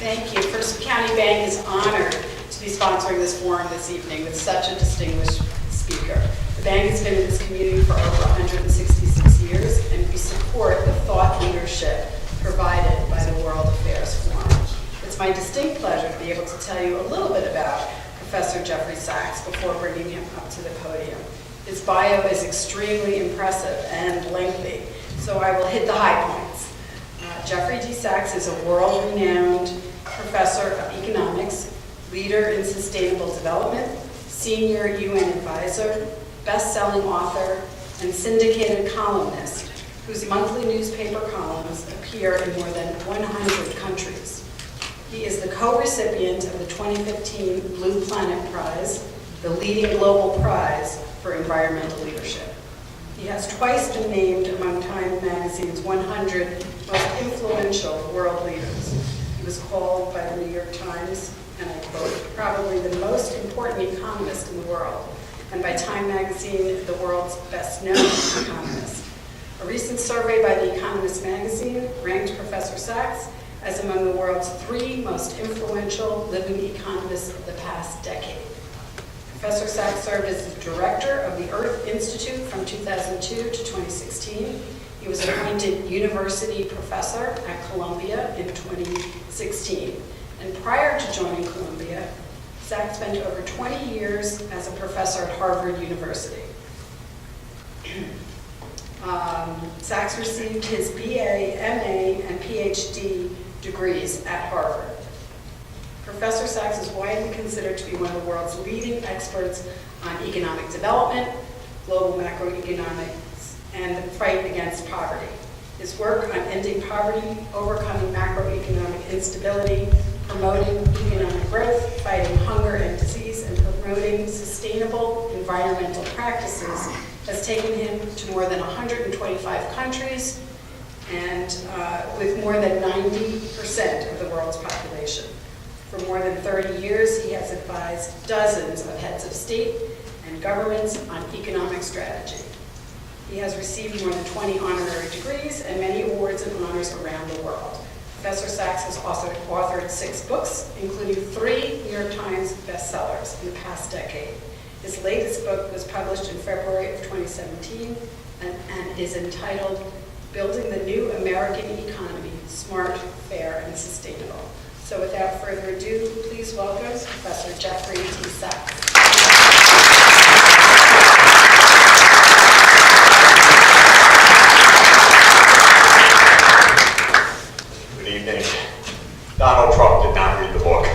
Thank you. First County Bank is honored to be sponsoring this forum this evening with such a distinguished speaker. The bank has been in this community for over 166 years, and we support the thought leadership provided by the World Affairs Forum. It's my distinct pleasure to be able to tell you a little bit about Professor Jeffrey Sachs before bringing him up to the podium. His bio is extremely impressive and lengthy, so I will hit the high points. Jeffrey D. Sachs is a world-renowned professor of economics, leader in sustainable development, senior UN advisor, best-selling author, and syndicated columnist whose monthly newspaper columns appear in more than 100 countries. He is the co-recipient of the 2015 Blue Planet Prize, the leading global prize for environmental leadership. He has twice been named among Time magazine's 100 most influential world leaders. He was called by the New York Times, and I quote, probably the most important economist in the world, and by Time magazine, the world's best-known economist. A recent survey by The Economist magazine ranked Professor Sachs as among the world's 3 most influential living economists of the past decade. Professor Sachs served as the director of the Earth Institute from 2002 to 2016. He was appointed university professor at Columbia in 2016. And prior to joining Columbia, Sachs spent over 20 years as a professor at Harvard University. Sachs received his BA, MA, and PhD degrees at Harvard. Professor Sachs is widely considered to be one of the world's leading experts on economic development, global macroeconomics, and the fight against poverty. His work on ending poverty, overcoming macroeconomic instability, promoting economic growth, fighting hunger and disease, and promoting sustainable environmental practices has taken him to more than 125 countries and with more than 90% of the world's population. For more than 30 years, he has advised dozens of heads of state and governments on economic strategy. He has received more than 20 honorary degrees and many awards and honors around the world. Professor Sachs has also authored 6 books, including 3 New York Times bestsellers in the past decade. His latest book was published in February of 2017 and is entitled Building the New American Economy, Smart, Fair, and Sustainable. So without further ado, please welcome Professor Jeffrey T. Sachs. Good evening. Donald Trump did not read the book,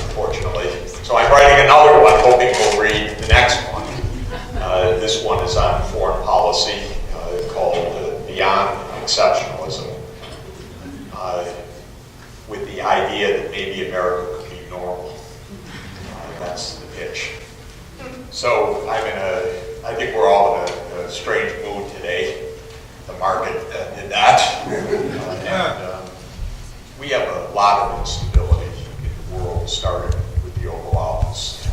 unfortunately. So I'm writing another one, hoping he'll read the next one. This one is on foreign policy, called Beyond Exceptionalism. With the idea that maybe America could be normal. That's the pitch. So I think we're all in a strange mood today. The market did that. And we have a lot of instability in the world, starting with the Oval Office.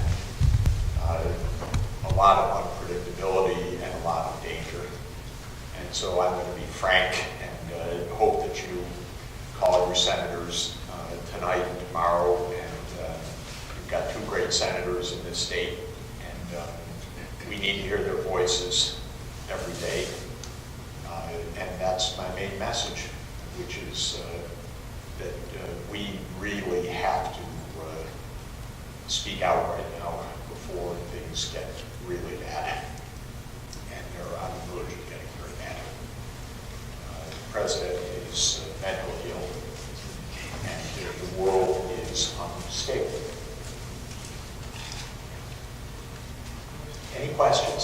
A lot of unpredictability and a lot of danger. And so I'm going to be frank and hope that you call your senators tonight and tomorrow, and we've got 2 great senators in this state, and we need to hear their voices every day, and that's my main message, which is that we really have to speak out right now before things get really bad, and they're on the verge of getting very bad. The president is mentally ill, and the world is unstable. Any questions?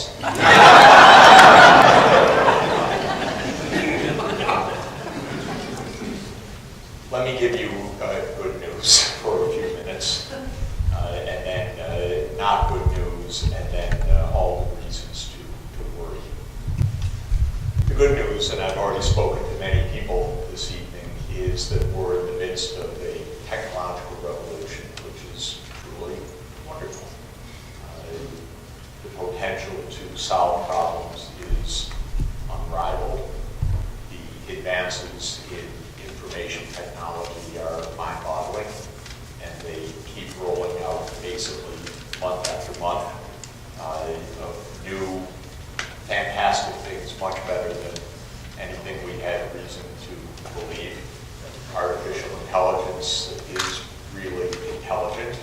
Let me give you good news for a few minutes, and then not good news, and then all the reasons to worry. The good news, and I've already spoken to many people this evening, is that we're in the midst of a technological revolution, which is truly wonderful. The potential to solve problems is unrivaled. The advances in fantastic things, much better than anything we had reason to believe. Artificial intelligence is really intelligent,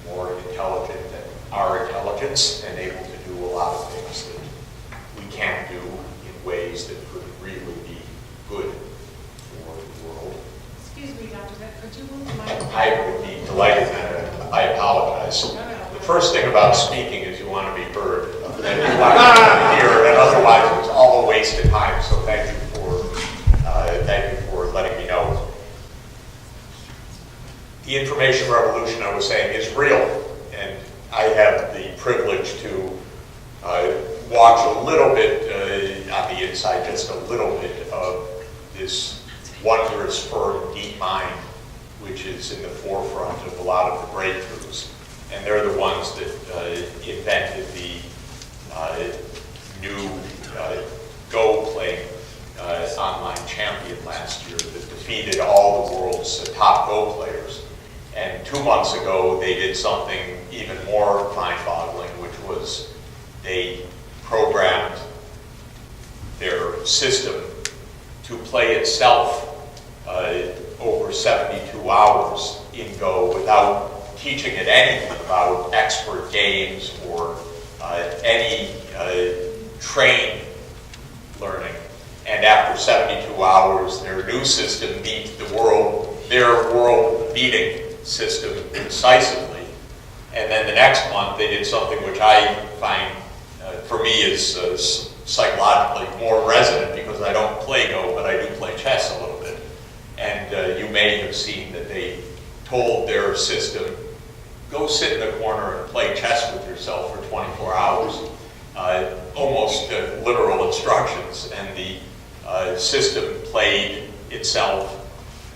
more intelligent than our intelligence, and able to do a lot of things that we can't do in ways that could really be good for the world. Excuse me, Dr. Beck, could you move the microphone? I would be delighted, and I apologize. The first thing about speaking is you want to be heard, and you want to hear, and otherwise it's all a waste of time. So thank you for letting me know. The information revolution, I was saying, is real, and I have the privilege to watch a little bit on the inside, just a little bit of this wondrous firm DeepMind, which is in the forefront of a lot of the breakthroughs. And they're the ones that invented the new Go playing online champion last year that defeated all the world's top Go players. And 2 months ago, they did something even more mind-boggling, which was they programmed their system to play itself over 72 hours in Go without teaching it anything about expert games or any trained learning. And after 72 hours, their new system beat their world-beating system decisively. And then the next month, they did something which I find, for me, is psychologically more resonant because I don't play Go, but I do play chess a little bit. And you may have seen that they told their system, go sit in the corner and play chess with yourself for 24 hours. Almost literal instructions. And the system played itself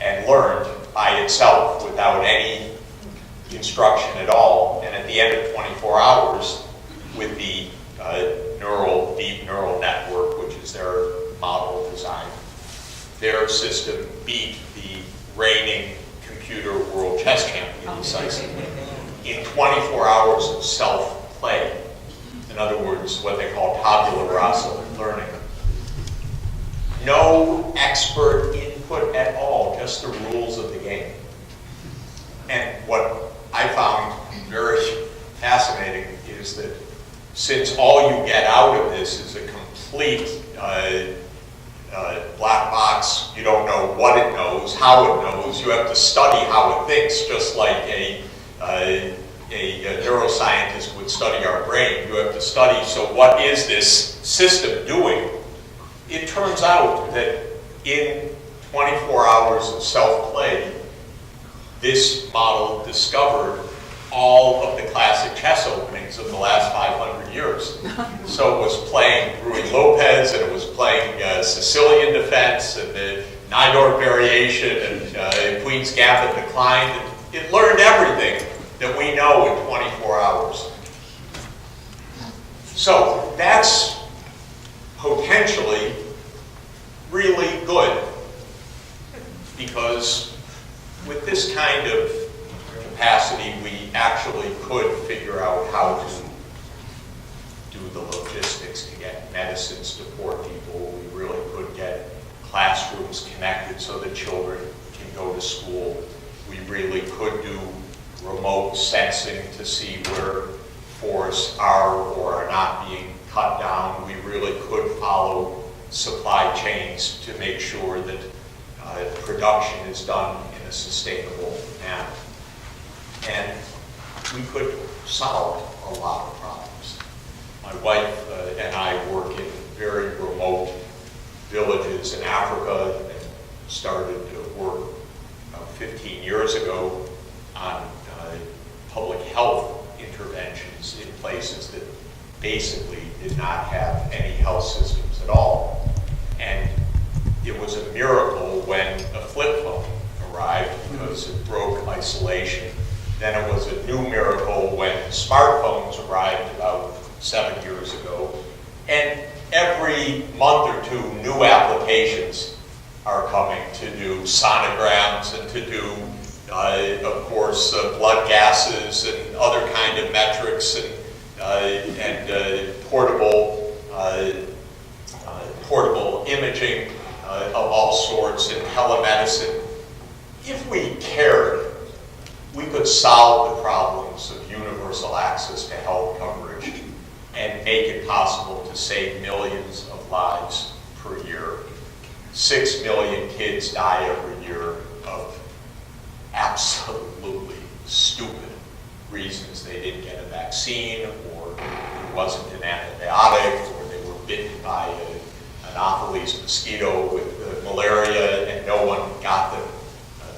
and learned by itself without any instruction at all. And at the end of 24 hours, with the deep neural network, which is their model design, their system beat the reigning computer world chess champion decisively in 24 hours of self-play. In other words, what they call tabula rasa learning. No expert input at all, just the rules of the game. And what I found very fascinating is that since all you get out of this is a complete black box, you don't know what it knows, how it knows, you have to study how it thinks, just like a neuroscientist would study our brain. You have to study, so what is this system doing? It turns out that in 24 hours of self-play, this model discovered all of the classic chess openings of the last 500 years. So it was playing Ruy Lopez, and it was playing Sicilian defense, and the Nidor variation, and Queen's Gambit decline. And it learned everything that we know in 24 hours. So that's potentially really good, because with this kind of capacity, we actually could figure out how to do the logistics to get medicines to poor people. We really could get classrooms connected so that children can go to school. We really could do remote sensing to see where forests are or are not being cut down. We really could follow supply chains to make sure that production is done in a sustainable manner. And we could solve a lot of problems. My wife and I work in very remote villages in Africa and started to work 15 years ago on public health interventions in places that basically did not have any health systems at all. And it was a miracle when a flip phone arrived because it broke isolation. Then it was a new miracle when smartphones arrived about 7 years ago. And every month or two, new applications are coming to do sonograms and to do, of course, blood gases and other kind of metrics and portable imaging of all sorts and telemedicine. If we cared, we could solve the problems of universal access to health coverage and make it possible to save millions of lives per year. 6 million kids die every year of absolutely stupid reasons. They didn't get a vaccine, or it wasn't an antibiotic, or they were bitten by an Anopheles mosquito with malaria, and no one got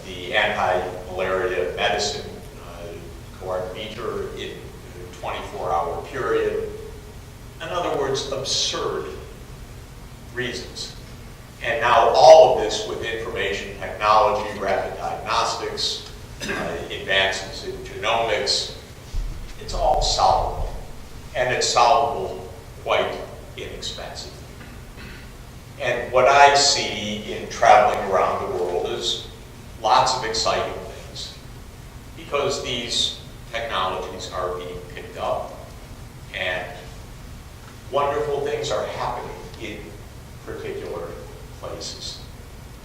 the anti-malaria medicine Coartemiter in a 24-hour period. In other words, absurd reasons. And now all of this with information technology, rapid diagnostics, advances in genomics, it's all solvable. And it's solvable quite inexpensive. And what I see in traveling around the world is lots of exciting things, because these technologies are being picked up and wonderful things are happening in particular places.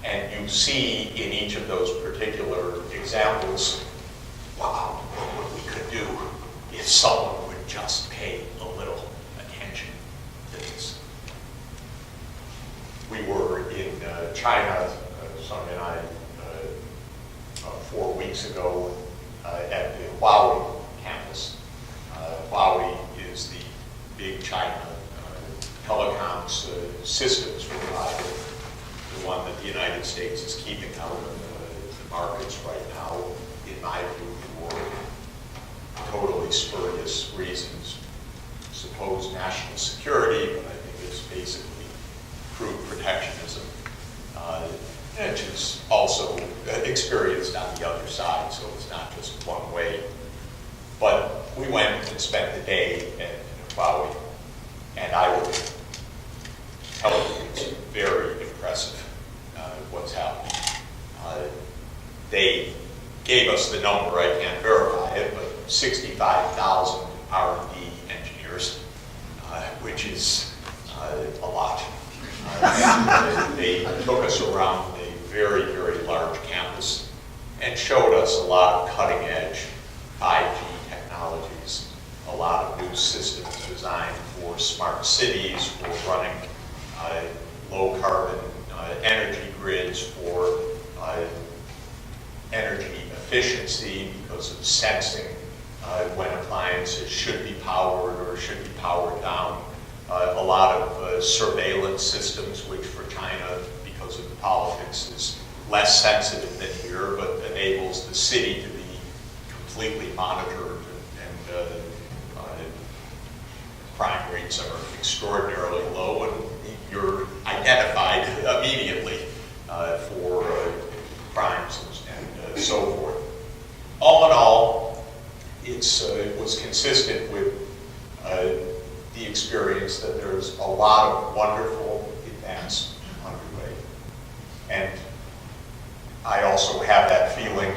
And you see in each of those particular examples, wow, what we could do if someone would just pay a little attention to this. We were in China, Sonia and I, 4 weeks ago at the Huawei campus. Huawei is the big China telecoms systems provider, the one that the United States is keeping out of the markets right now, in my view, for totally spurious reasons. Supposed national security, but I think it's basically crude protectionism, which is also experienced on the other side, so it's not just one way. But we went and spent the day at Huawei, and I will tell you, it's very impressive what's happening. They gave us the number, I can't verify it, but 65,000 R&D engineers, which is a lot. They took us around a very, very large campus and showed us a lot of cutting-edge 5G technologies, a lot of new systems designed for smart cities, for running low-carbon energy grids, for energy efficiency because of sensing when appliances should be powered or should be powered down. A lot of surveillance systems, which for China, because of the politics, is less sensitive than here, but enables the city to be completely monitored, and crime rates are extraordinarily low, and you're identified immediately for crimes and so forth. All in all, it was consistent with the experience that there's a lot of wonderful advance underway. And I also have that feeling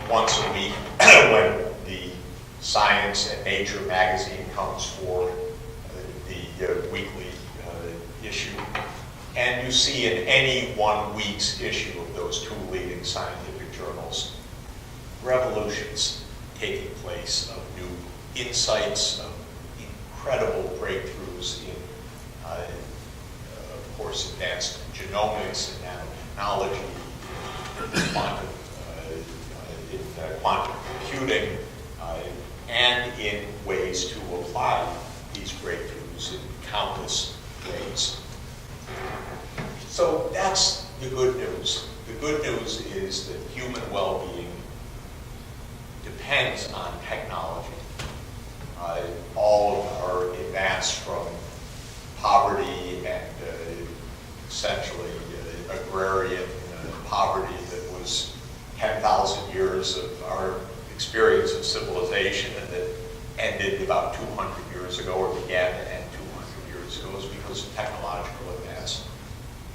once a week when the Science and Nature magazine comes for the weekly issue. And you see in any 1 week's issue of those 2 leading scientific journals, revolutions taking place of new insights, of incredible breakthroughs in, of course, advanced genomics and nanotechnology, in quantum computing, and in ways to apply these breakthroughs in countless ways. So that's the good news. The good news is that human well-being depends on technology. All of our advance from poverty and essentially agrarian poverty that was 10,000 years of our experience of civilization and that ended about 200 years ago, or began to end 200 years ago, is because of technological advance.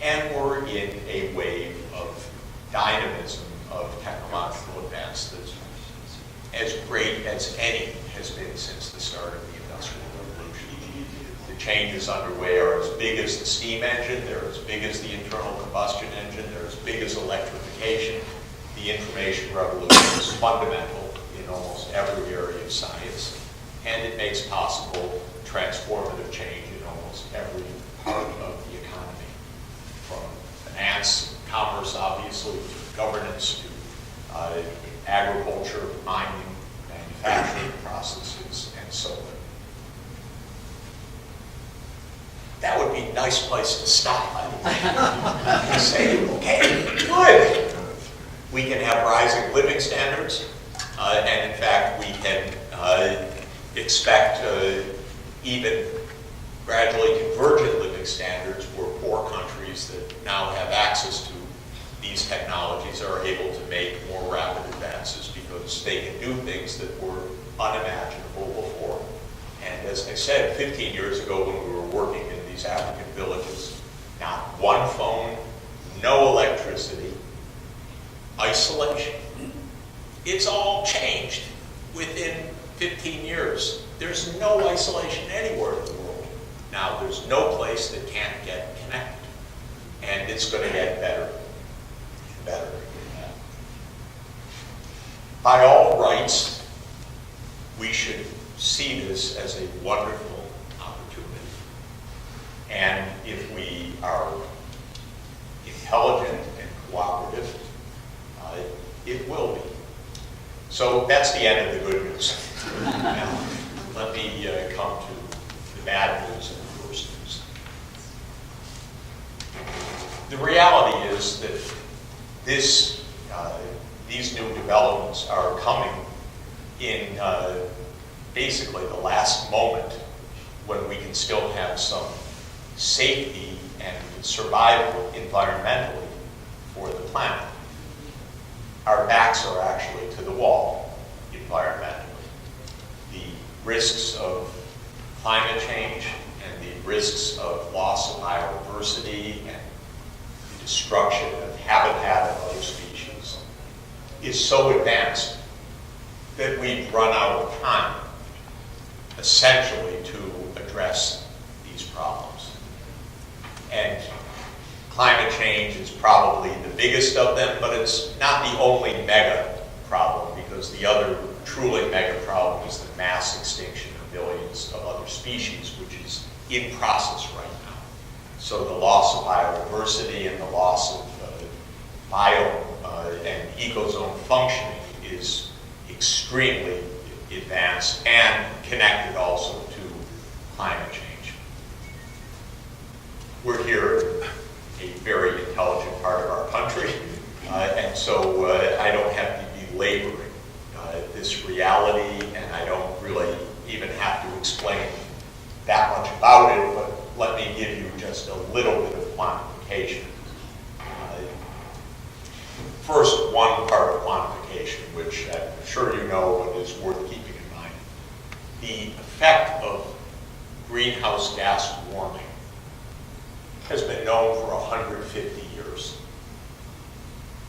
And we're in a wave of dynamism of technological advance that's as great as any has been since the start of the Industrial Revolution. The changes underway are as big as the steam engine, they're as big as the internal combustion engine, they're as big as electrification. The information revolution is fundamental in almost every area of science, and it makes possible transformative change in almost every part of the economy, from finance, commerce, obviously, to governance, to agriculture, mining, manufacturing processes, and so on. That would be a nice place to stop, I would think. Say, okay, good. We can have rising living standards, and in fact, we can expect even gradually convergent living standards where poor countries that now have access to these technologies are able to make more rapid advances because they can do things that were unimaginable before. And as I said, 15 years ago when we were working in these African villages, not one phone, no electricity, isolation. It's all changed within 15 years. There's no isolation anywhere in the world. Now, there's no place that can't get connected. And it's going to get better and better than that. By all rights, we should see this as a wonderful opportunity. And if we are intelligent and cooperative, it will be. So that's the end of the good news. Now, let me come to the bad news and the worst news. The reality is that these new developments are coming in basically the last moment when we can still have some safety and survival environmentally for the planet. Our backs are actually to the wall environmentally. The risks of climate change and the risks of loss of biodiversity and the destruction of habitat of other species is so advanced that we've run out of time, essentially, to address these problems. And climate change is probably the biggest of them, but it's not the only mega problem, because the other truly mega problem is the mass extinction of billions of other species, which is in process right now. So the loss of biodiversity and the loss of biome and ecozone functioning is extremely advanced and connected also to climate change. We're here in a very intelligent part of our country, and so I don't have to be laboring this reality, and I don't really even have to explain that much about it, but let me give you just a little bit of quantification. First, one part of quantification, which I'm sure you know but is worth keeping in mind. The effect of greenhouse gas warming has been known for 150 years.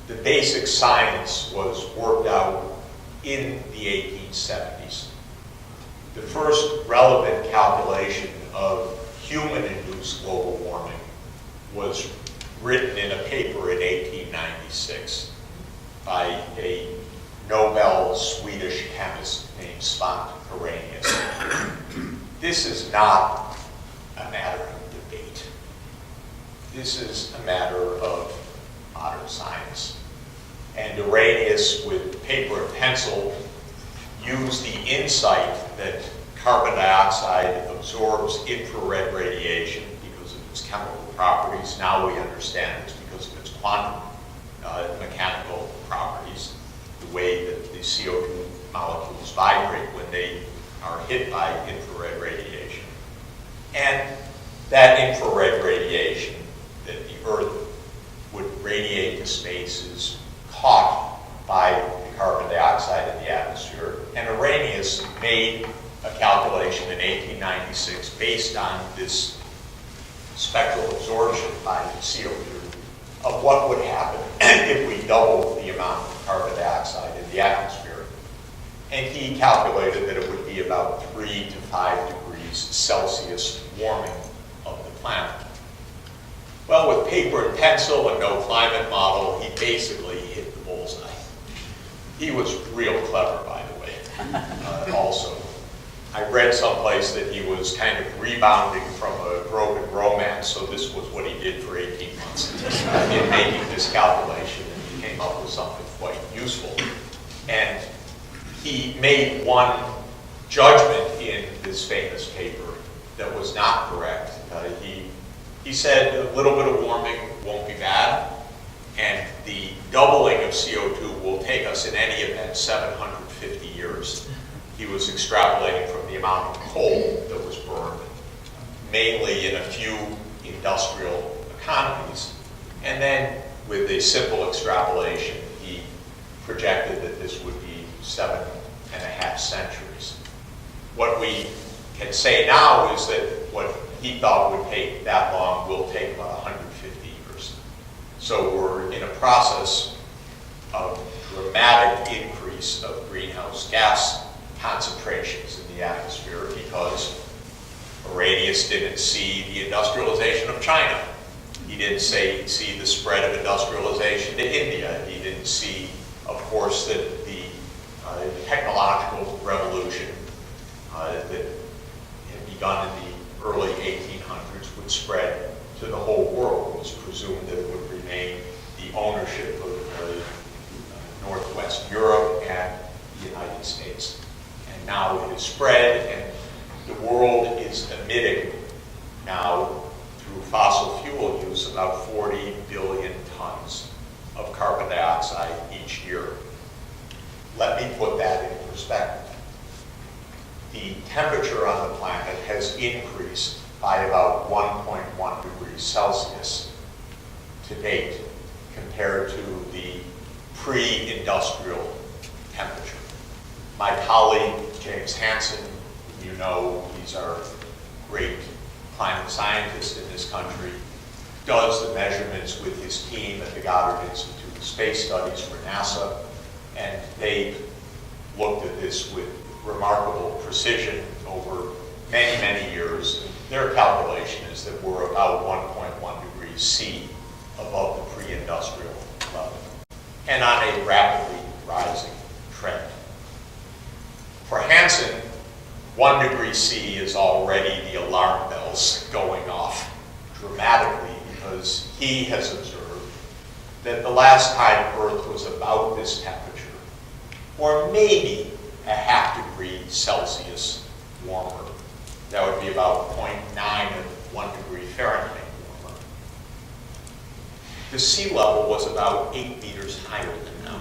The basic science was worked out in the 1870s. The first relevant calculation of human-induced global warming was written in a paper in 1896 by a Nobel Swedish chemist named Svante Arrhenius. This is not a matter of debate. This is a matter of modern science. And Arrhenius, with paper and pencil, used the insight that carbon dioxide absorbs infrared radiation because of its chemical properties. Now we understand it's because of its quantum mechanical properties, the way that the CO2 molecules vibrate when they are hit by infrared radiation. And that infrared radiation that the Earth would radiate to space is caught by the carbon dioxide in the atmosphere. And Arrhenius made a calculation in 1896 based on this spectral absorption by the CO2 of what would happen if we doubled the amount of carbon dioxide in the atmosphere. And he calculated that it would be about 3 to 5 degrees degrees Celsius warming of the planet. Well, with paper and pencil and no climate model, he basically hit the bullseye. He was real clever, by the way, also. I read someplace that he was kind of rebounding from a broken romance, so this was what he did for 18 months in making this calculation, and he came up with something quite useful. And he made one judgment in this famous paper that was not correct. He said a little bit of warming won't be bad, and the doubling of CO2 will take us in any event 750 years. He was extrapolating from the amount of coal that was burned, mainly in a few industrial economies. And then with a simple extrapolation, he projected that this would be 7.5 centuries. What we can say now is that what he thought would take that long will take about 150 years. So we're in a process of dramatic increase of greenhouse gas concentrations in the atmosphere because Arrhenius didn't see the industrialization of China. He didn't see the spread of industrialization to India. He didn't see, of course, that the technological revolution that had begun in the early 1800s would spread to the whole world. It was presumed that it would remain the ownership of Northwest Europe and the United States. And now it has spread, and the world is emitting now through fossil fuel use about 40 billion tons of carbon dioxide each year. Let me put that in perspective. The temperature on the planet has increased by about 1.1 degrees Celsius to date compared to the pre-industrial temperature. My colleague, James Hansen, you know, he's our great climate scientist in this country, does the measurements with his team at the Goddard Institute of Space Studies for NASA, and they looked at this with remarkable precision over many, many years. And their calculation is that we're about 1.1 degrees C above the pre-industrial level, and on a rapidly rising trend. For Hansen, 1 degree C is already the alarm bells going off dramatically because he has observed that the last time Earth was about this temperature, or maybe a half degree Celsius warmer, that would be about 0.9 of 1 degree Fahrenheit warmer, the sea level was about 8 meters higher than now.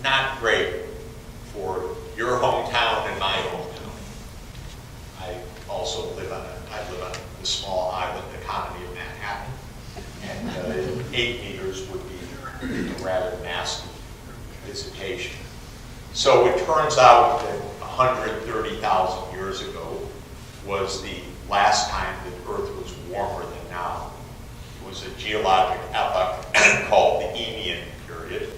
Not great for your hometown and my hometown. I also live on the small island economy of Manhattan, and 8 meters would be a rather nasty visitation. So it turns out that 130,000 years ago was the last time that Earth was warmer than now. It was a geologic epoch called the Eemian period.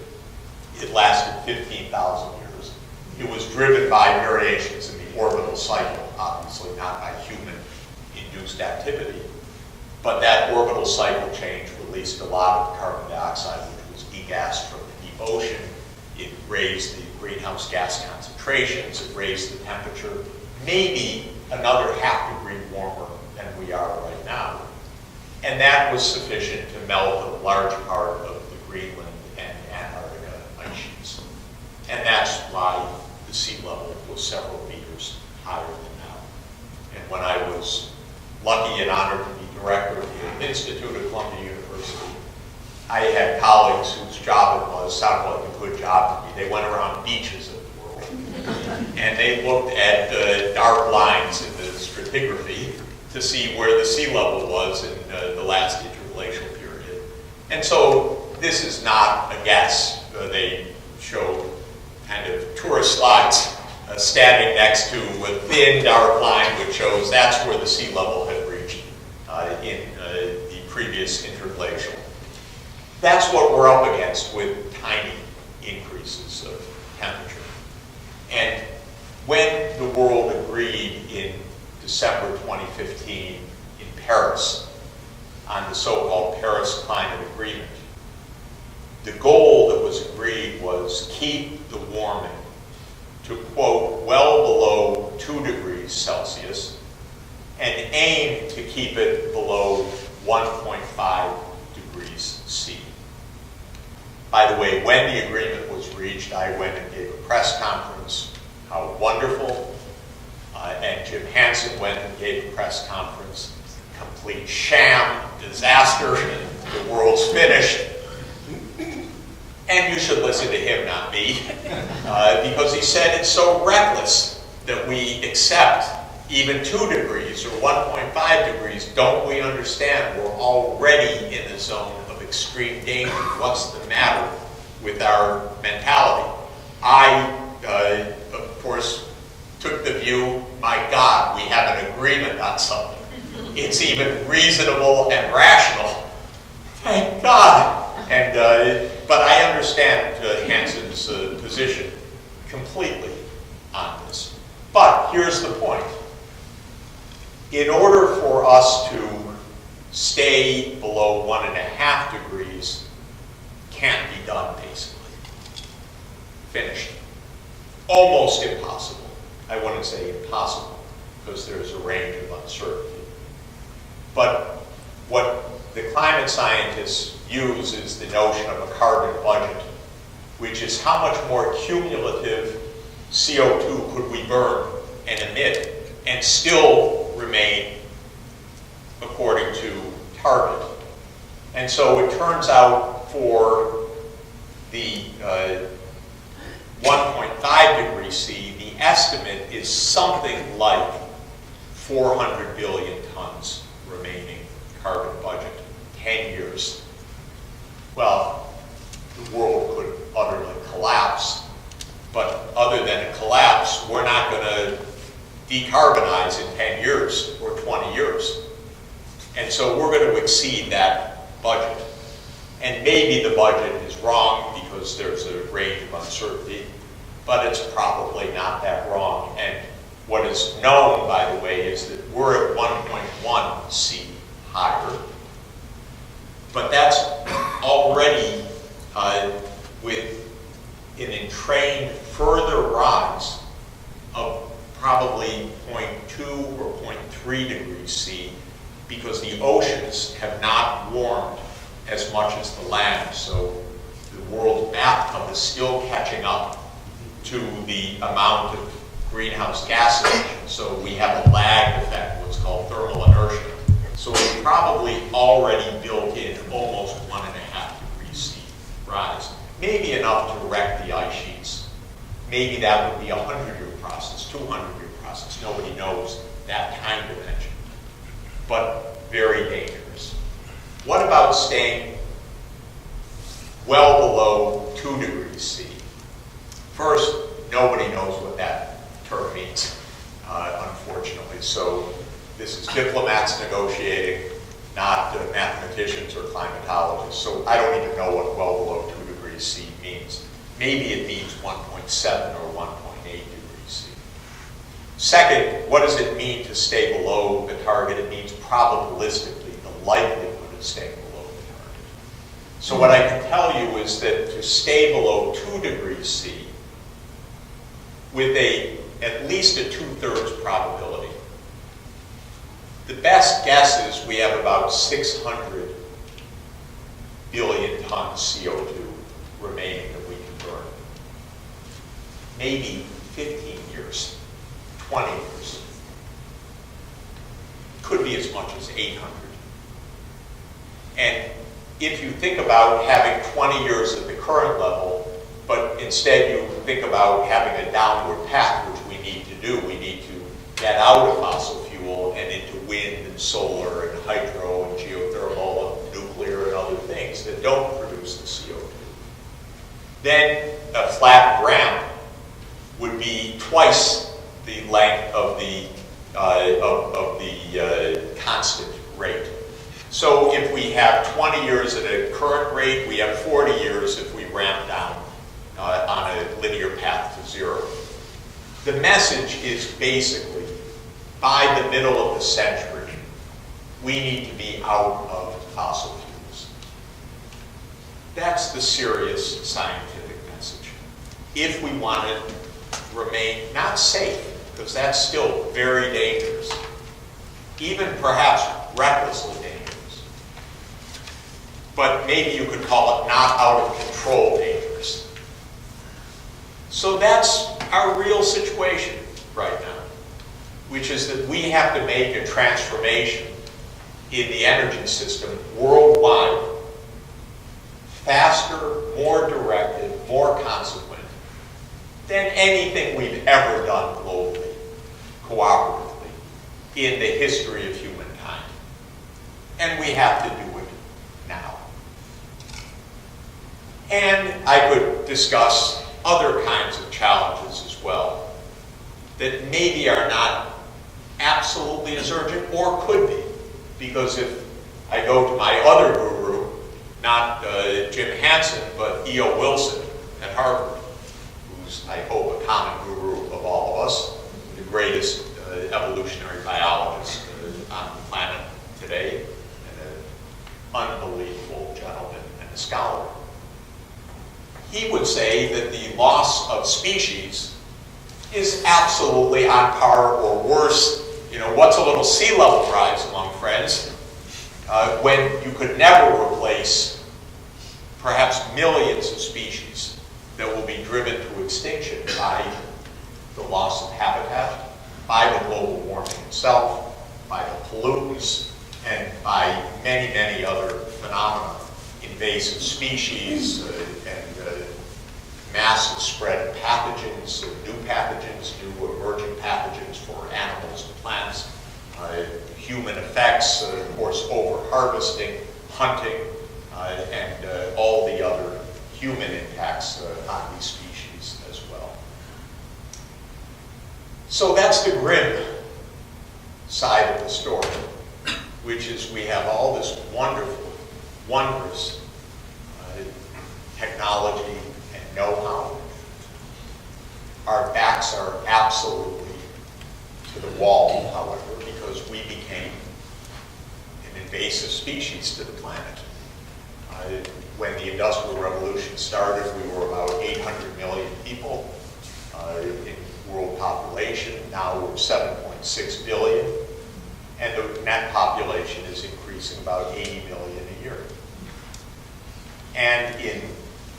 It lasted 15,000 years. It was driven by variations in the orbital cycle, obviously not by human-induced activity. But that orbital cycle change released a lot of carbon dioxide, which was degassed from the deep ocean. It raised the greenhouse gas concentrations. It raised the temperature, maybe another half degree warmer than we are right now. And that was sufficient to melt a large part of the Greenland and Antarctica ice sheets. And that's why the sea level was several meters higher than now. And when I was lucky and honored to be director of the Institute at Columbia University, I had colleagues whose job it was, sounded like a good job to me. They went around beaches of the world, and they looked at dark lines in the stratigraphy to see where the sea level was in the last interglacial period. And so this is not a guess. They showed kind of tourist slides standing next to a thin dark line which shows that's where the sea level had reached in the previous interglacial. That's what we're up against with tiny increases of temperature. And when the world agreed in December 2015 in Paris on the so-called Paris Climate Agreement, the goal that was agreed was keep the warming to, quote, well below 2 degrees Celsius and aim to keep it below 1.5 degrees C. By the way, when the agreement was reached, I went and gave a press conference. How wonderful. And Jim Hansen went and gave a press conference. Complete sham, disaster, the world's finished. And you should listen to him, not me, because he said it's so reckless that we accept even 2 degrees or 1.5 degrees. Don't we understand we're already in the zone of extreme danger? What's the matter with our mentality? I, of course, took the view, my God, we have an agreement on something. It's even reasonable and rational. Thank God. And, but I understand Hansen's position completely on this. But here's the point. In order for us to stay below 1.5 degrees, can't be done, basically. Finished. Almost impossible. I wouldn't say impossible, because there's a range of uncertainty. But what the climate scientists use is the notion of a carbon budget, which is how much more cumulative CO2 could we burn and emit and still remain according to target. And so it turns out for the 1.5 degrees C, the estimate is something like 400 billion tons remaining carbon budget, 10 years. Well, the world could utterly collapse, but other than a collapse, we're not going to decarbonize in 10 years or 20 years. And so we're going to exceed that budget. And maybe the budget is wrong because there's a range of uncertainty, but it's probably not that wrong. And what is known, by the way, is that we're at 1.1 C higher, but that's already with an entrained further rise of probably 0.2 or 0.3 degrees C, because the oceans have not warmed as much as the land. So the world's bathtub is still catching up to the amount of greenhouse gas emissions. So we have a lag effect, what's called thermal inertia. So we probably already built in almost 1.5 degrees C rise. Maybe enough to wreck the ice sheets. Maybe that would be a 100-year process, 200-year process. Nobody knows that time dimension. But very dangerous. What about staying well below 2 degrees C? First, nobody knows what that term means, unfortunately. So this is diplomats negotiating, not mathematicians or climatologists. So I don't even know what well below 2 degrees C means. Maybe it means 1.7 or 1.8 degrees C. Second, what does it mean to stay below the target? It means probabilistically the likelihood of staying below the target. So what I can tell you is that to stay below 2 degrees C with at least a 2/3 probability, the best guess is we have about 600 billion tons CO2 remaining that we can burn. Maybe 15 years, 20 years. Could be as much as 800. And if you think about having 20 years at the current level, but instead you think about having a downward path, which we need to do. We need to get out of fossil fuel and into wind and solar and hydro and geothermal and nuclear and other things that don't produce the CO2. Then a flat ramp would be twice the length of the constant rate. So if we have 20 years at a current rate, we have 40 years if we ramp down on a linear path to zero. The message is basically, by the middle of the century, we need to be out of fossil fuels. That's the serious scientific message. If we want to remain not safe, because that's still very dangerous, even perhaps recklessly dangerous, but maybe you could call it not out of control dangerous. So that's our real situation right now, which is that we have to make a transformation in the energy system worldwide, faster, more directed, more consequent than anything we've ever done globally, cooperatively, in the history of humankind. And we have to do it now. And I could discuss other kinds of challenges as well that maybe are not absolutely as urgent or could be. Because if I go to my other guru, not Jim Hansen, but E.O. Wilson at Harvard, who's, I hope, a common guru of all of us, the greatest evolutionary biologist on the planet today, and an unbelievable gentleman and a scholar. He would say that the loss of species is absolutely on par or worse. You know, what's a little sea level rise among friends when you could never replace perhaps millions of species that will be driven to extinction by the loss of habitat, by the global warming itself, by the pollutants, and by many, many other phenomena, invasive species and massive spread of pathogens, new emerging pathogens for animals and plants, human effects, of course, over-harvesting, hunting, and all the other human impacts on these species as well. So that's the grim side of the story, which is we have all this wonderful, wondrous technology and know-how. Our backs are absolutely to the wall, however, because we became an invasive species to the planet. When the Industrial Revolution started, we were about 800 million people in world population. Now we're 7.6 billion, and the net population is increasing about 80 million a year. And in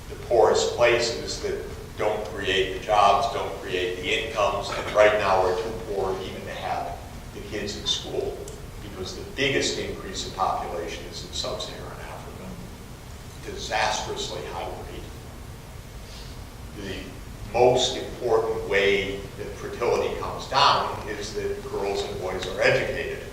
the poorest places that don't create the jobs, don't create the incomes, and right now we're too poor even to have the kids in school, because the biggest increase in population is in sub-Saharan Africa, disastrously high rate. The most important way that fertility comes down is that girls and boys are educated.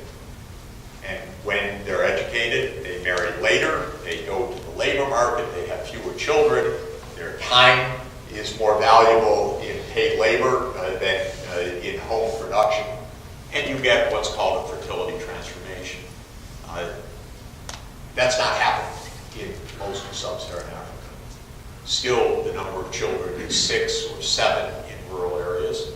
And when they're educated, they marry later, they go to the labor market, they have fewer children, their time is more valuable in paid labor than in home production, and you get what's called a fertility transformation. That's not happening in most of sub-Saharan Africa. Still, the number of children is 6 or 7 in rural areas,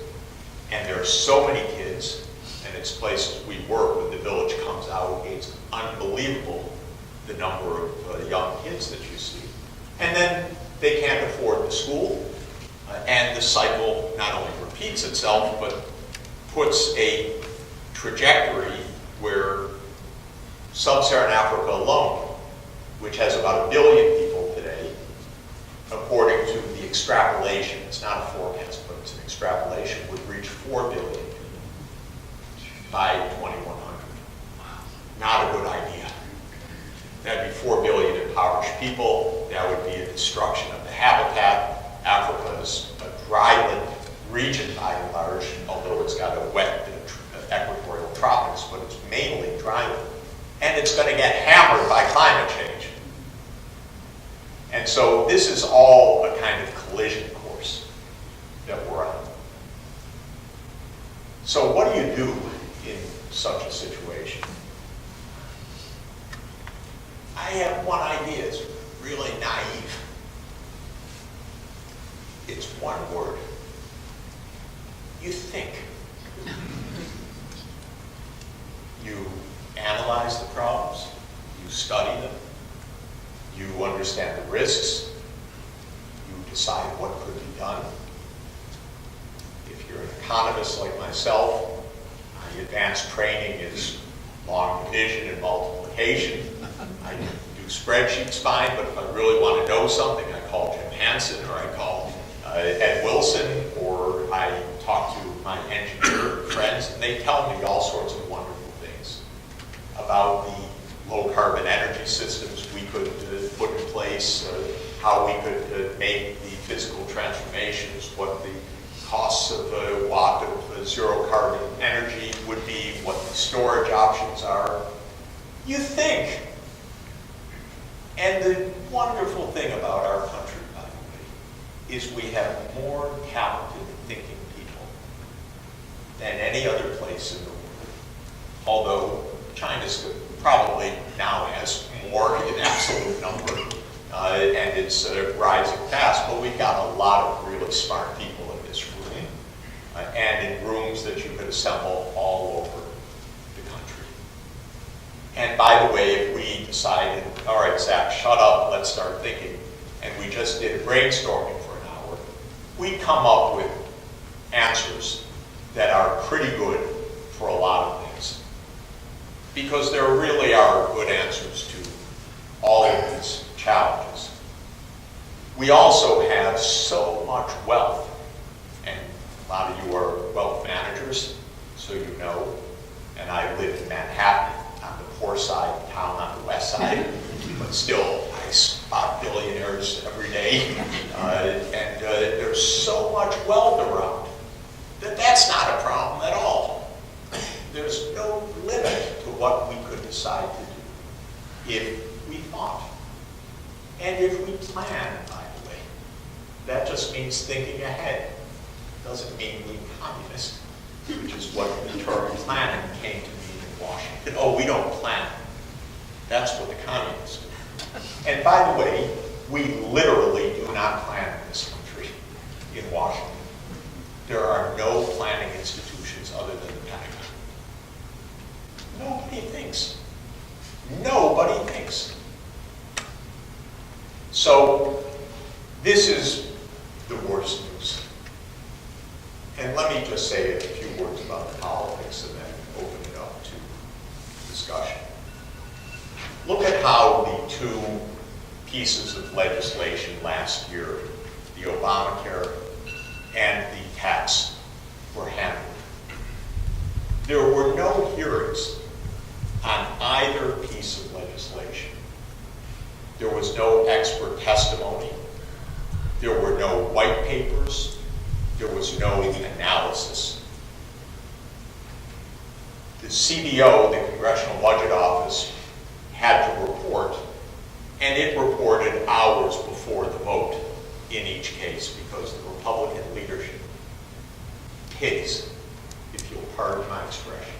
and there are so many kids, and it's places we work when the village comes out, it's unbelievable the number of young kids that you see. And then they can't afford the school, and the cycle not only repeats itself, but puts a trajectory where sub-Saharan Africa alone, which has about 1 billion people today, according to the extrapolation, it's not a forecast, but it's an extrapolation, would reach 4 billion people by 2100. Not a good idea. That'd be 4 billion impoverished people. That would be a destruction of the habitat. Africa is a dryland region by and large, although it's got a wet equatorial tropics, but it's mainly dryland. And it's going to get hammered by climate change. And so this is all a kind of collision course that we're on. So what do you do in such a situation? I have one idea. It's really naive. It's one word. You think. You analyze the problems, you study them, you understand the risks, you decide what could be done. If you're an economist like myself, my advanced training is long division and multiplication. I can do spreadsheets fine, but if I really want to know something, I call Jim Hansen, or I call Ed Wilson, or I talk to my engineer friends, and they tell me all sorts of wonderful things about the low carbon energy systems we could put in place, how we could make the physical transformations, what the costs of a watt of zero carbon energy would be, what the storage options are. You think. And the wonderful thing about our country, by the way, is we have more talented thinking people than any other place in the world. Although China's probably now has more in absolute number, and it's rising fast, but we've got a lot of really smart people in this room, and in rooms that you could assemble all over the country. And by the way, if we decided, all right, Zach, shut up, let's start thinking, and we just did brainstorming for an hour, we'd come up with answers that are pretty good for a lot of things. Because there really are good answers to all of these challenges. We also have so much wealth, and a lot of you are wealth managers, so you know, and I live in Manhattan, on the poor side of town, on the west side, but still I spot billionaires every day, and there's so much wealth around that that's not a problem at all. There's no limit to what we could decide to do if we thought. And if we plan, by the way. That just means thinking ahead. Doesn't mean being communist, which is what the term planning came to mean in Washington. Oh, we don't plan. That's what the communists do. And by the way, we literally do not plan in this country, in Washington. There are no planning institutions other than the Pentagon. Nobody thinks. Nobody thinks. So, this is the worst news. And let me just say a few words about the politics and then open it up to discussion. Look at how the two pieces of legislation last year, the Obamacare and the tax, were handled. There were no hearings on either piece of legislation. There was no expert testimony. There were no white papers. There was no analysis. The CBO, the Congressional Budget Office, had to report, and it reported hours before the vote in each case because the Republican leadership, pigs, if you'll pardon my expression,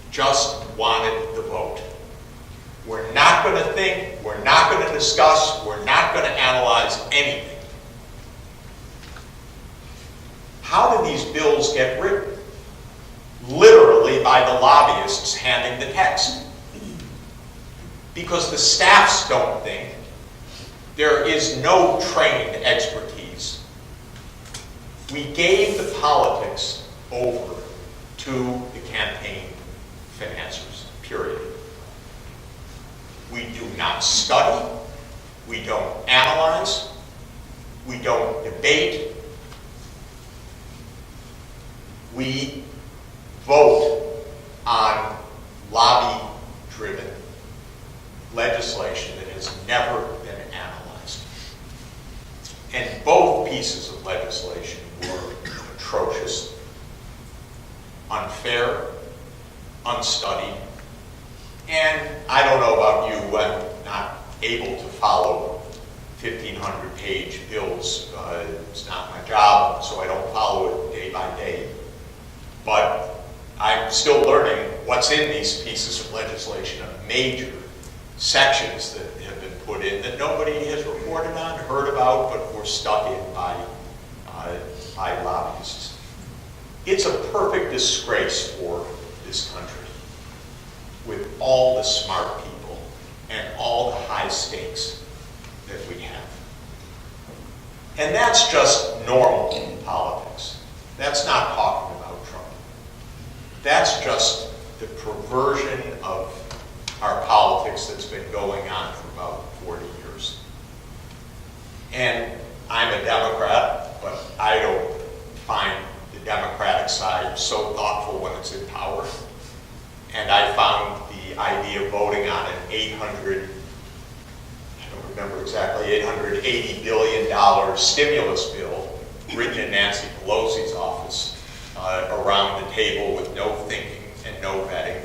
just wanted the vote. We're not going to think, we're not going to discuss, we're not going to analyze anything. How do these bills get written? Literally by the lobbyists handing the text. Because the staffs don't think. There is no trained expertise. We gave the politics over to the campaign financiers, period. We do not study, we don't analyze, we don't debate, we vote on lobby-driven legislation that has never been analyzed. And both pieces of legislation were atrocious, unfair, unstudied, and I don't know about you, I'm not able to follow 1,500-page bills. It's not my job, so I don't follow it day by day. But I'm still learning what's in these pieces of legislation, major sections that have been put in that nobody has reported on, heard about, but were stuck in by lobbyists. It's a perfect disgrace for this country with all the smart people and all the high stakes that we have. And that's just normal in politics. That's not talking about Trump. That's just the perversion of our politics that's been going on for about 40 years. And I'm a Democrat, but I don't find the Democratic side so thoughtful when it's in power. And I found the idea of voting on an $800, I don't remember exactly, $880 billion stimulus bill written in Nancy Pelosi's office around the table with no thinking and no vetting.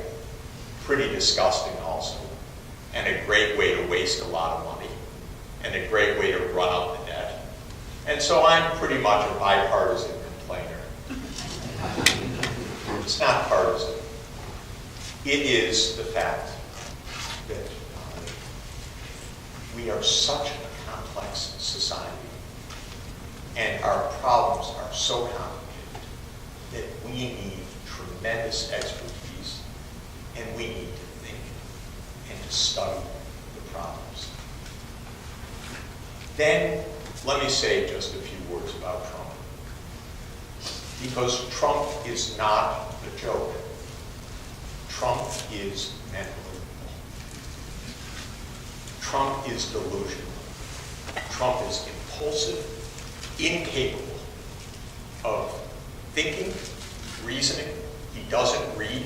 Pretty disgusting also. And a great way to waste a lot of money. And a great way to run up the debt. And so I'm pretty much a bipartisan complainer. It's not partisan. It is the fact that we are such a complex society, and our problems are so complicated that we need tremendous expertise, and we need to think and to study the problems. Then, let me say just a few words about Trump. Because Trump is not a joke. Trump is mentally ill. Trump is delusional. Trump is impulsive, incapable of thinking, reasoning. He doesn't read.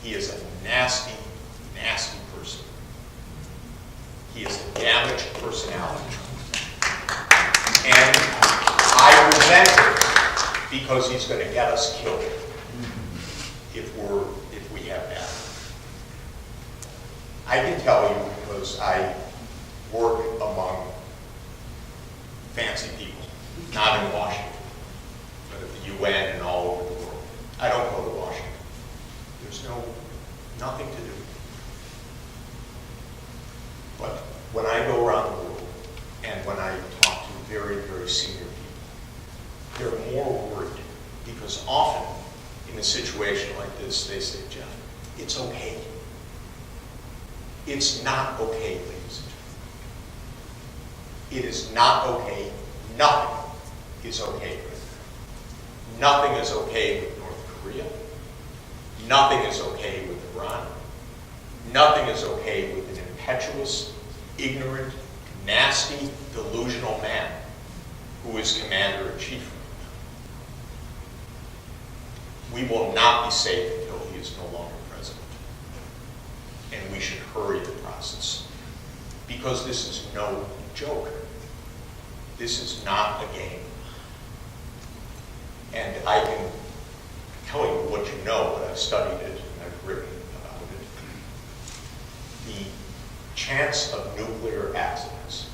He is a nasty, nasty person. He is a damaged personality. And I resent it because he's going to get us killed if we have that. I can tell you because I work among fancy people, not in Washington, but at the UN and all over the world. I don't go to Washington. There's nothing to do. But when I go around the world and when I talk to very, very senior people, they're more worried because often in a situation like this, they say, Jeff, it's okay. It's not okay, ladies and gentlemen. It is not okay. Nothing is okay with it. Nothing is okay with North Korea. Nothing is okay with Iran. Nothing is okay with an impetuous, ignorant, nasty, delusional man who is commander-in-chief. We will not be safe until he is no longer president. And we should hurry the process. Because this is no joke. This is not a game. And I can tell you what you know, but I've studied it and I've written about it. The chance of nuclear accidents,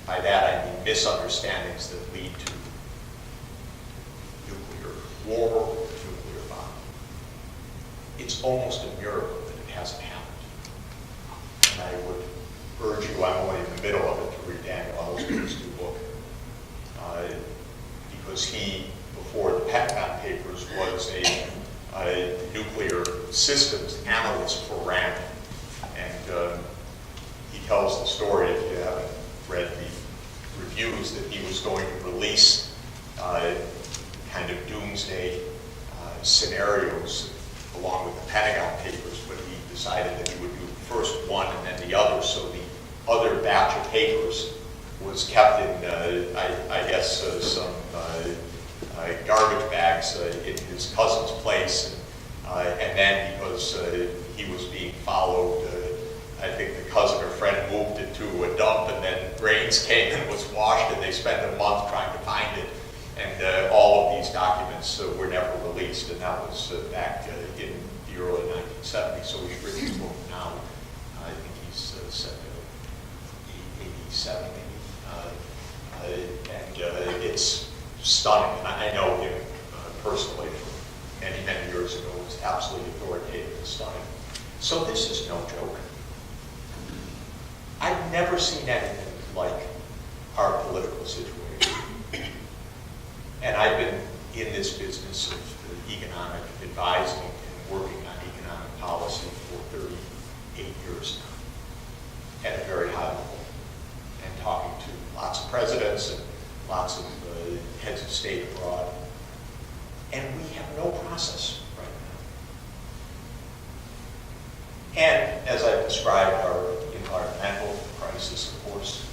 by that I mean misunderstandings that lead to nuclear war, nuclear bomb. It's almost a miracle that it hasn't happened. And I would urge you, I'm only in the middle of it, to read Daniel Ellsberg's new book. Because he, before the Pentagon Papers, was a nuclear systems analyst for RAND. And he tells the story, if you haven't read the reviews, that he was going to release kind of doomsday scenarios along with the Pentagon Papers, but he decided that he would do first one and then the other, so the other batch of papers was kept in, I guess, some garbage bags in his cousin's place. And then because he was being followed, I think the cousin or friend moved it to a dump, and then rains came and it was washed, and they spent a month trying to find it. And all of these documents were never released, and that was back in the early 1970s. So he's written his book now. I think he's set to 87, maybe. And it's stunning. And I know him personally from many, many years ago. It's absolutely authoritative and stunning. So this is no joke. I've never seen anything like our political situation. And I've been in this business of economic advising and working on economic policy for 38 years now at a very high level, and talking to lots of presidents and lots of heads of state abroad. And we have no process right now. And as I've described our environmental crisis, of course,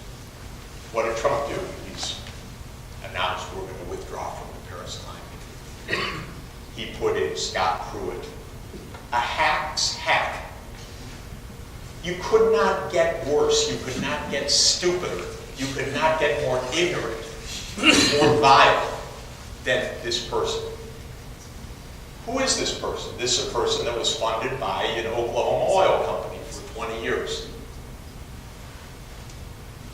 what did Trump do? He's announced we're going to withdraw from the Paris Climate. He put in Scott Pruitt, a hack's hack. You could not get worse. You could not get stupider. You could not get more ignorant, more vile than this person. Who is this person? This is a person that was funded by an Oklahoma oil company for 20 years.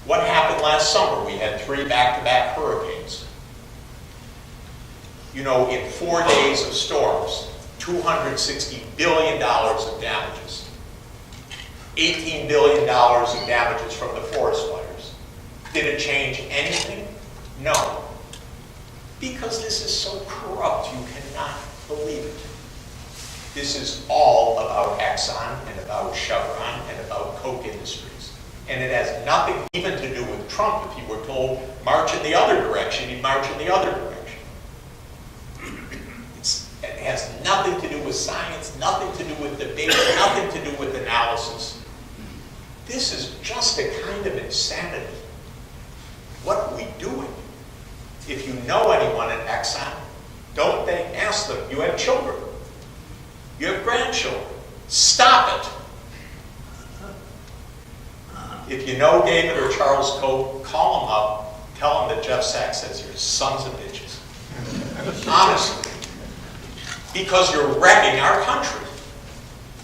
What happened last summer? We had 3 back-to-back hurricanes. You know, in 4 days of storms, $260 billion of damages. $18 billion in damages from the forest fires. Did it change anything? No. Because this is so corrupt, you cannot believe it. This is all about Exxon and about Chevron and about Koch Industries. And it has nothing even to do with Trump. If he were told, march in the other direction, he'd march in the other direction. It has nothing to do with science, nothing to do with debate, nothing to do with analysis. This is just a kind of insanity. What are we doing? If you know anyone at Exxon, don't they ask them? You have children. You have grandchildren. Stop it. If you know David or Charles Koch, call them up. Tell them that Jeff Sachs says you're sons of bitches. Honestly. Because you're wrecking our country.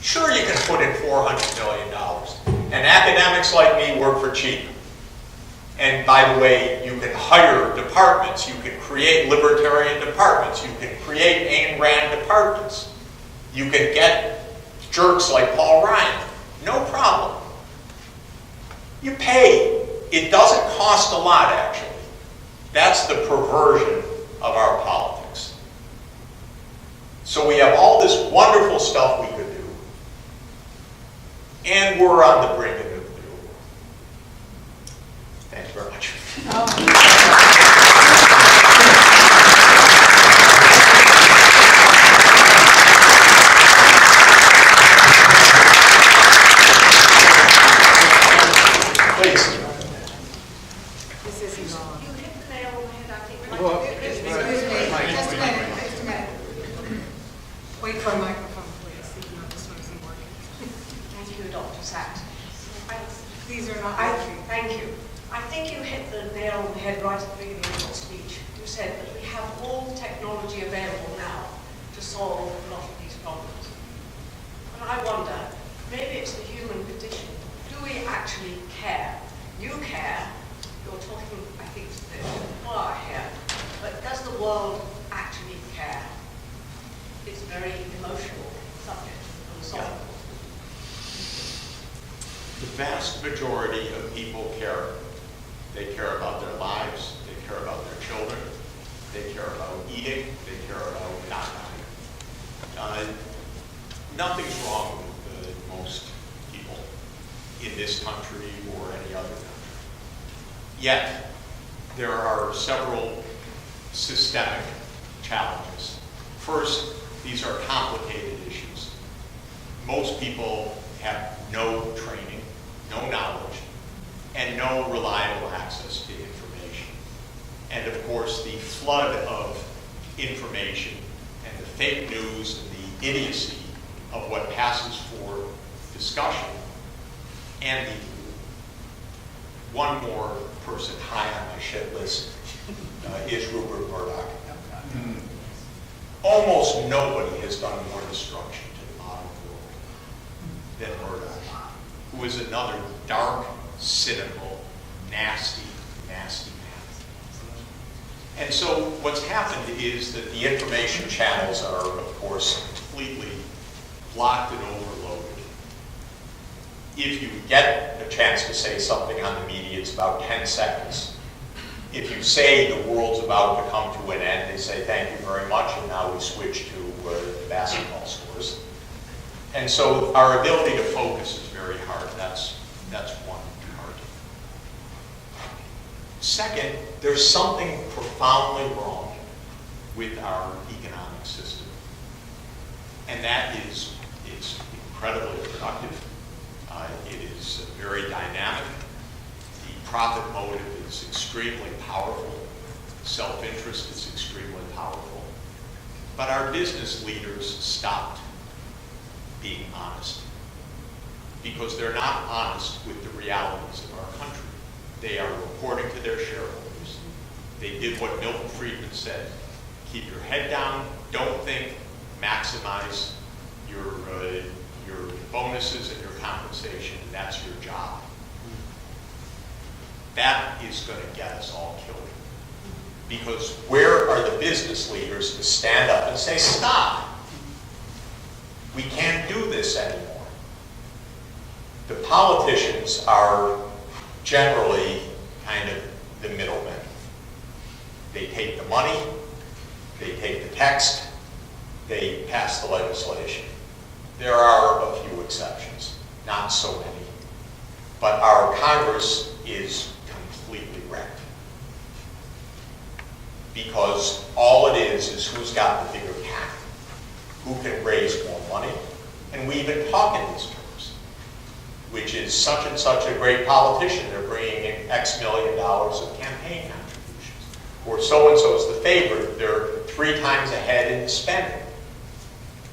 Sure, you can put in $400 million. And academics like me work for cheap. And by the way, you can hire departments. You can create libertarian departments. You can create Ayn Rand departments. You can get jerks like Paul Ryan. No problem. You pay. It doesn't cost a lot, actually. That's the perversion of our politics. So we have all this wonderful stuff we could do. And we're on the brink of nuclear war. Thank you very much. Please. This isn't on. You hit the nail on the head, I think. Just a minute, just a minute. Wait for a microphone, please. No, this one isn't working. Thank you, Dr. Sachs. These are not working. Thank you. I think you hit the nail on the head right at the beginning of your speech. You said that we have all technology available now to solve a lot of these problems. And I wonder, maybe it's the human condition. Do we actually care? You care. You're talking, I think, to the choir here. But does the world actually care? It's a very emotional subject, philosophical. The vast majority of people care. They care about their lives. They care about their children. They care about eating. They care about not dying. Nothing's wrong with most people in this country or any other country. Yet, there are several systemic challenges. First, these are complicated issues. Most people have no training, no knowledge, and no reliable access to information. And of course, the flood of information and the fake news and the idiocy of what passes for discussion, and the one more person high on my shit list is Rupert Murdoch. Almost nobody has done more destruction to the modern world than Murdoch, who is another dark, cynical, nasty, nasty man. And so what's happened is that the information channels are, of course, completely blocked and overloaded. If you get a chance to say something on the media, it's about 10 seconds. if you say the world's about to come to an end, they say thank you very much, and now we switch to basketball scores. And so our ability to focus is very hard. That's one part. Second, there's something profoundly wrong with our economic system. And that is, it's incredibly productive. It is very dynamic. The profit motive is extremely powerful. Self-interest is extremely powerful. But our business leaders stopped being honest because they're not honest with the realities of our country. They are reporting to their shareholders. They did what Milton Friedman said. Keep your head down, don't think, maximize your bonuses and your compensation, and that's your job. That is going to get us all killed. Because where are the business leaders to stand up and say, stop, we can't do this anymore? The politicians are generally kind of the middlemen. They take the money, they take the text, they pass the legislation. There are a few exceptions, not so many. But our Congress is completely wrecked. Because all it is who's got the bigger pack, who can raise more money. And we even talk in these terms, which is such and such a great politician, they're bringing in X million dollars of campaign contributions. Or so-and-so's the favorite, they're 3 times ahead in spending.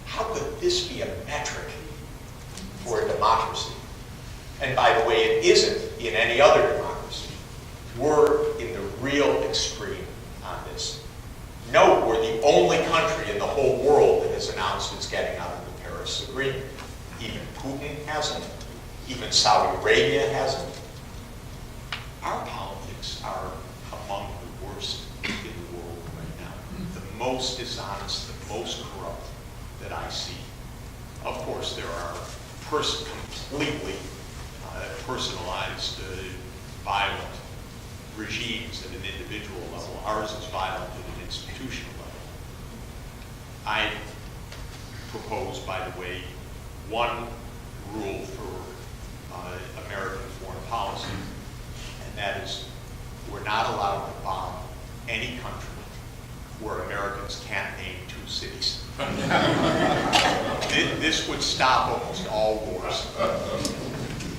How could this be a metric for a democracy? And by the way, it isn't in any other democracy. We're in the real extreme on this. No, we're the only country in the whole world that has announced it's getting out of the Paris Agreement. Even Putin hasn't. Even Saudi Arabia hasn't. Our politics are among the worst in the world right now. The most dishonest, the most corrupt that I see. Of course, there are completely personalized, violent regimes at an individual level. Ours is violent at an institutional level. I propose, by the way, one rule for American foreign policy, and that is we're not allowed to bomb any country where Americans can't name 2 cities. This would stop almost all wars.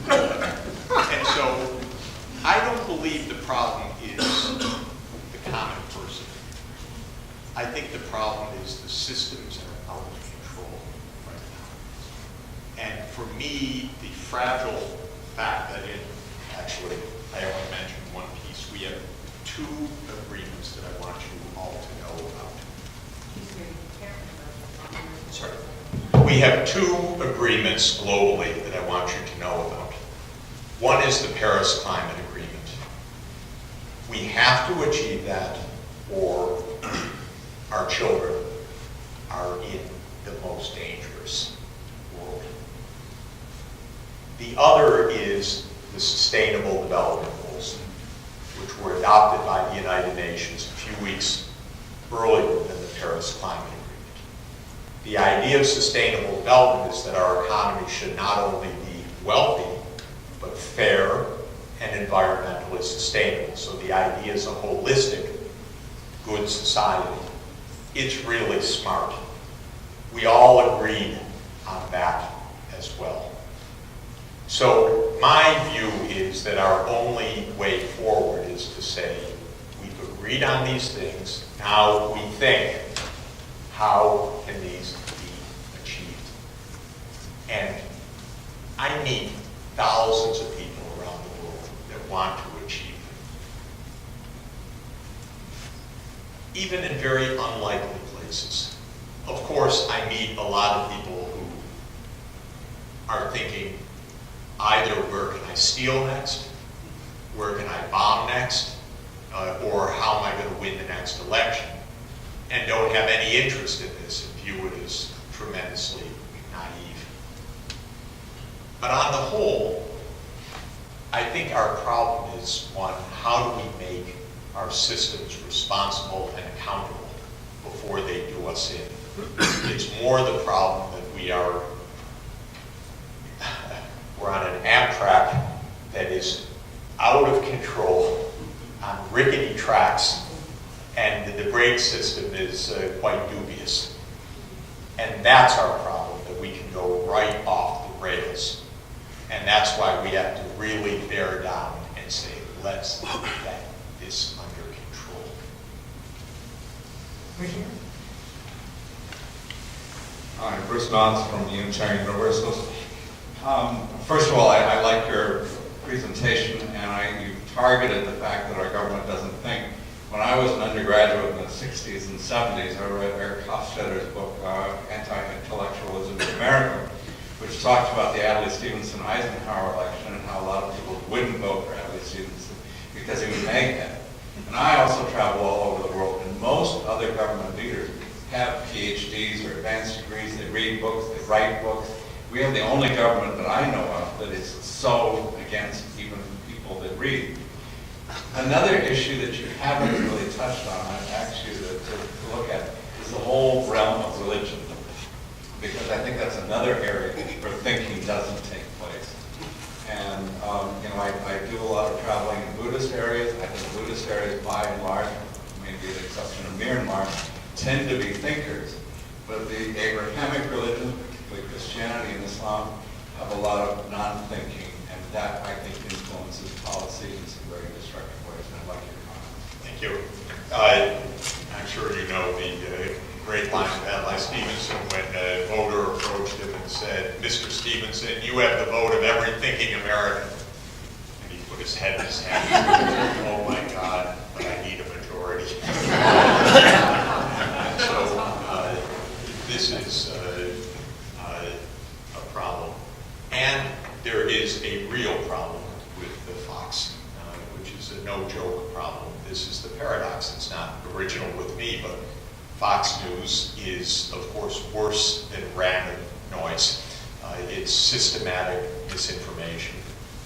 And so I don't believe the problem is the common person. I think the problem is the systems are out of control right now. And for me, the fragile fact that actually, I only mentioned one piece. We have 2 agreements that I want you all to know about. Sorry. We have 2 agreements globally that I want you to know about. One is the Paris Climate Agreement. We have to achieve that, or our children are in the most dangerous world. The other is the Sustainable Development Goals, which were adopted by the United Nations a few weeks earlier than the Paris Climate Agreement. The idea of sustainable development is that our economy should not only be wealthy, but fair and environmentally sustainable. So the idea is a holistic good society. It's really smart. We all agreed on that as well. So my view is that our only way forward is to say, we've agreed on these things, now we think, how can these be achieved? And I meet thousands of people around the world that want to achieve them. Even in very unlikely places. Of course, I meet a lot of people who are thinking, either where can I steal next, where can I bomb next, or how am I going to win the next election, and don't have any interest in this and view it as tremendously naive. But on the whole, I think our problem is one, how do we make our systems responsible and accountable before they do us in. It's more the problem that we're on an Amtrak that is out of control on rickety tracks, and the brake system is quite dubious. And that's our problem, that we can go right off the rails. And that's why we have to really bear down and say, let's get this under control. Hi, Bruce Nance from Unitarian Universalist. First of all, I like your presentation, and you targeted the fact that our government doesn't think. When I was an undergraduate in the 60s and 70s, I read Eric Hofstadter's book, Anti-Intellectualism in America, which talked about the Adlai Stevenson-Eisenhower election and how a lot of people wouldn't vote for Adlai Stevenson because he was an egghead. And I also travel all over the world, and most other government leaders have PhDs or advanced degrees. They read books, they write books. We have the only government that I know of that is so against even people that read. Another issue that you haven't really touched on, I'd ask you to look at, is the whole realm of religion. Because I think that's another area where thinking doesn't take place. And I do a lot of traveling in Buddhist areas. I think Buddhist areas, by and large, maybe the exception of Myanmar, tend to be thinkers. But the Abrahamic religions, particularly Christianity and Islam, have a lot of non-thinking, and that, I think, influences policy in some very destructive ways. And I'd like your comments. Thank you. I'm sure you know the great line of Adlai Stevenson when a voter approached him and said, "Mr. Stevenson, you have the vote of every thinking American." And he put his head in his hands and said, "Oh my God, but I need a majority." So this is a problem. And there is a real problem with the Fox, which is a no-joke problem. This is the paradox. It's not original with me, but Fox News is, of course, worse than random noise. It's systematic misinformation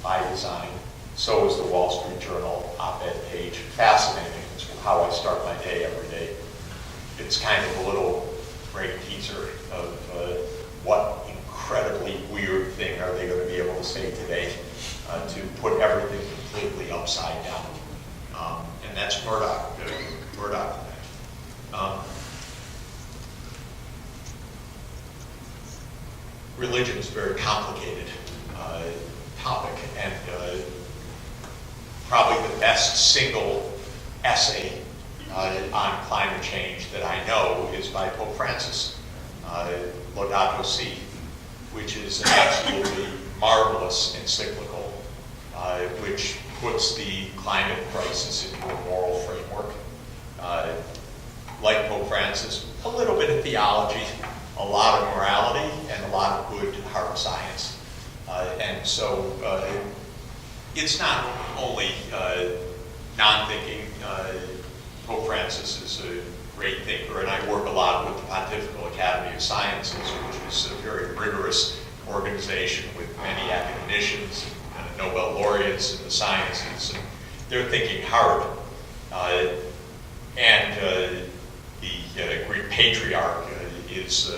by design. So is the Wall Street Journal op-ed page. Fascinating. It's how I start my day every day. It's kind of a little great teaser of what incredibly weird thing are they going to be able to say today to put everything completely upside down. And that's Murdoch. Religion is a very complicated topic, and probably the best single essay on climate change that I know is by Pope Francis, Laudato Si, which is an absolutely marvelous encyclical, which puts the climate crisis into a moral framework. Like Pope Francis, a little bit of theology, a lot of morality, and a lot of good hard science. And so it's not only non-thinking. Pope Francis is a great thinker, and I work a lot with the Pontifical Academy of Sciences, which is a very rigorous organization with many academicians and Nobel laureates in the sciences. And they're thinking hard. The Greek patriarch is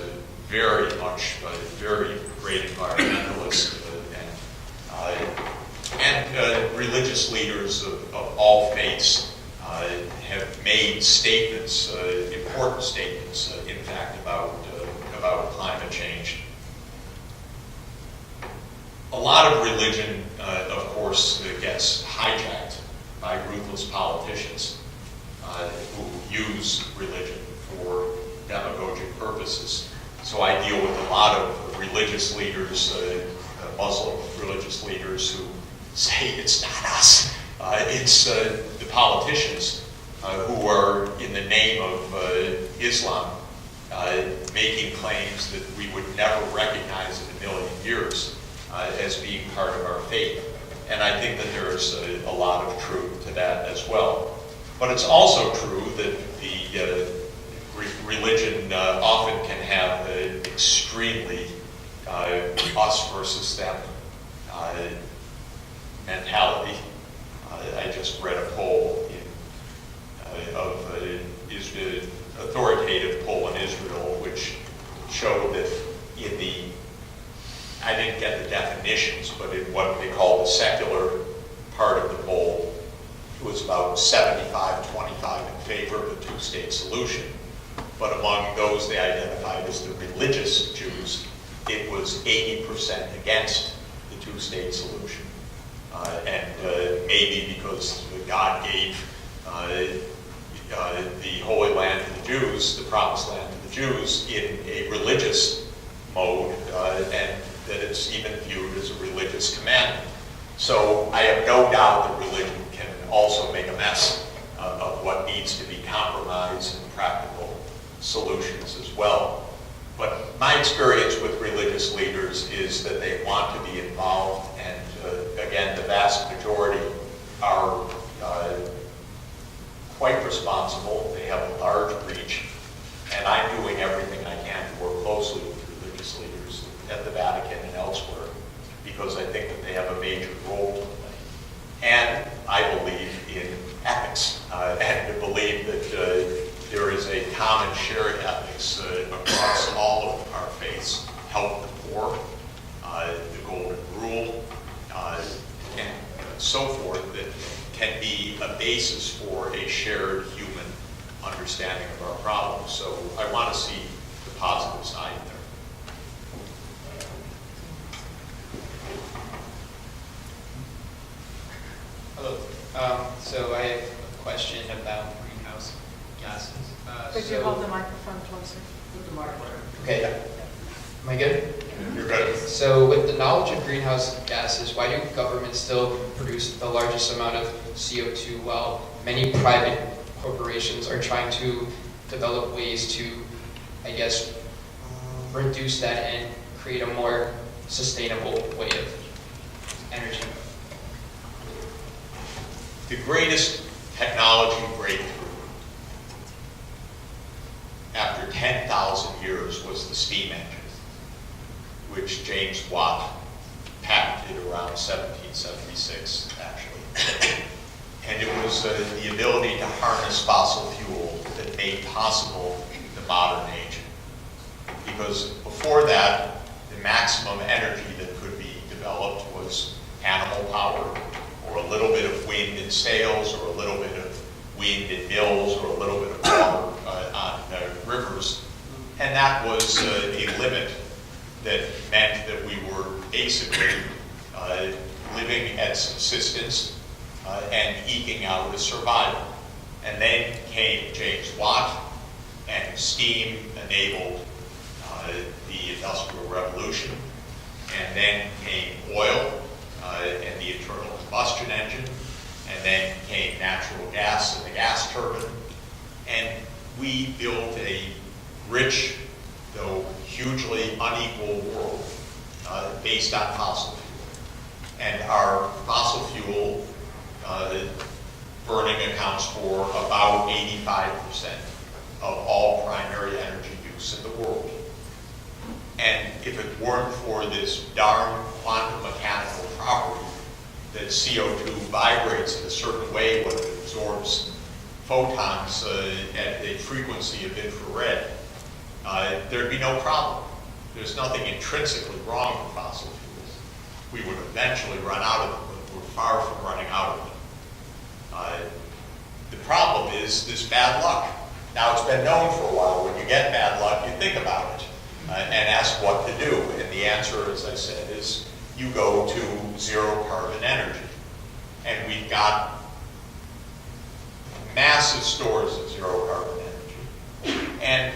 very much a very great environmentalist, and religious leaders of all faiths have made statements, important statements, in fact, about climate change. A lot of religion, of course, gets hijacked by ruthless politicians who use religion for demagogic purposes. So I deal with a lot of religious leaders, Muslim religious leaders, who say it's not us, it's the politicians who are, in the name of Islam, making claims that we would never recognize in a million years as being part of our faith. And I think that there's a lot of truth to that as well. But it's also true that the religion often can have an extremely us versus them mentality. I just read a poll in showed that in the, I didn't get the definitions, but in what they call the secular part of the poll, it was about 75-25 in favor of a two-state solution. But among those they identified as the religious Jews, it was 80% against the two-state solution. Maybe because God gave the Holy Land to the Jews, the Promised Land to the Jews, in a religious mode, and that it's even viewed as a religious commandment. So I have no doubt that religion can also make a mess of what needs to be compromised and practical solutions as well. But my experience with religious leaders is that they want to be involved, and again, the vast majority are quite responsible. They have a large reach, and I'm doing everything I can to work closely with religious leaders at the Vatican and elsewhere, because I think that they have a major role to play. And I believe in ethics, and to believe that there is a common shared ethics across all of our faiths: help the poor, the golden rule, and so forth, that can be a basis for a shared human understanding of our problems. So I want to see the positive side there. Hello. So I have a question about greenhouse gases. Could you hold the microphone closer? Okay. Am I good? You're good. So with the knowledge of greenhouse gases, why do governments still produce the largest amount of CO2 while many private corporations are trying to develop ways to, I guess, reduce that and create a more sustainable way of energy? The greatest technology breakthrough after 10,000 years was the steam engine, which James Watt patented around 1776, actually. And it was the ability to harness fossil fuel that made possible the modern age. Because before that, the maximum energy that could be developed was animal power, or a little bit of wind in sails, or a little bit of wind in mills, or a little bit of water on rivers. And that was a limit that meant that we were basically living at subsistence and eking out a survival. And then came James Watt, and steam enabled the Industrial Revolution. And then came oil and the internal combustion engine. And then came natural gas and the gas turbine. And we built a rich, though hugely unequal world based on fossil fuel. And our fossil fuel burning accounts for about 85% of all primary energy use in the world. And if it weren't for this darn quantum mechanical property that CO2 vibrates in a certain way when it absorbs photons at a frequency of infrared, there'd be no problem. There's nothing intrinsically wrong with fossil fuels. We would eventually run out of them, but we're far from running out of them. The problem is this bad luck. Now, it's been known for a while, when you get bad luck, you think about it and ask what to do. And the answer, as I said, is you go to zero carbon energy. And we've got massive stores of zero carbon energy. And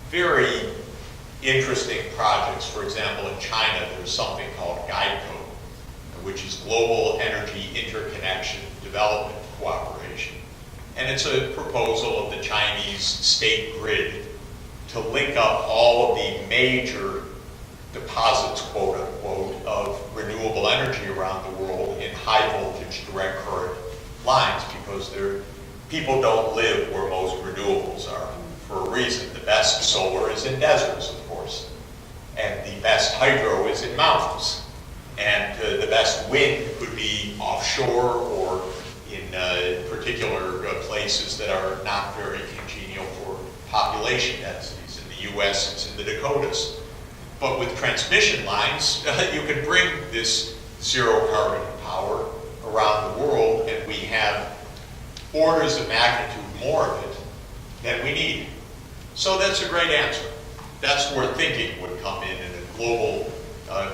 very interesting projects. For example, in China, there's something called GIDECO, which is Global Energy Interconnection Development Cooperation. And it's a proposal of the Chinese state grid to link up all of the major deposits, quote unquote, of renewable energy around the world in high voltage direct current lines, because people don't live where most renewables are for a reason. The best solar is in deserts, of course, and the best hydro is in mountains, and the best wind could be offshore or in particular places that are not very congenial for population densities in the the US, it's in the Dakotas. But with transmission lines, you can bring this zero carbon power around the world, and we have orders of magnitude more of it than we need. So that's a great answer. That's where thinking would come in a global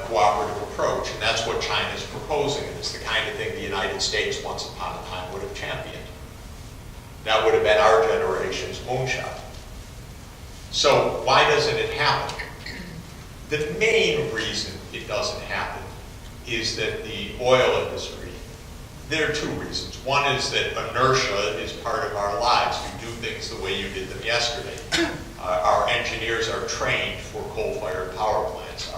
cooperative approach, and that's what China's proposing, and it's the kind of thing the United States once upon a time would have championed. That would have been our generation's moonshot. So why doesn't it happen? The main reason it doesn't happen is that the oil industry, there are two reasons. One is that inertia is part of our lives. We do things the way you did them yesterday. Our engineers are trained for coal-fired power plants.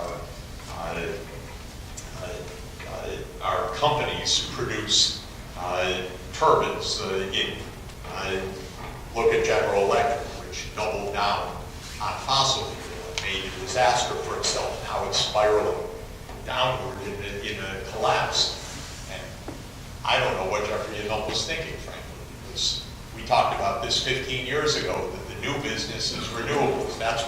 Our companies produce turbines. Look at General Electric, which doubled down on fossil fuel and made a disaster for itself. Now it's spiraling downward in a collapse. And I don't know what Jeffrey Immelt was thinking, frankly, because we talked about this 15 years ago, that the new business is renewables. That's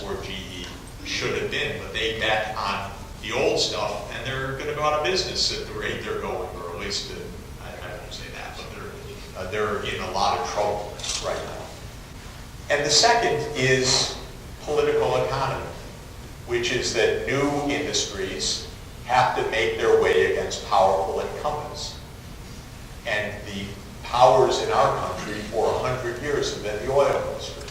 where GE should have been, but they bet on the old stuff, and they're going to go out of business at the rate they're going, or at least, I won't say that, but they're in a lot of trouble right now. And the second is political economy, which is that new industries have to make their way against powerful incumbents. And the powers in our country for 100 years have been the oil industry.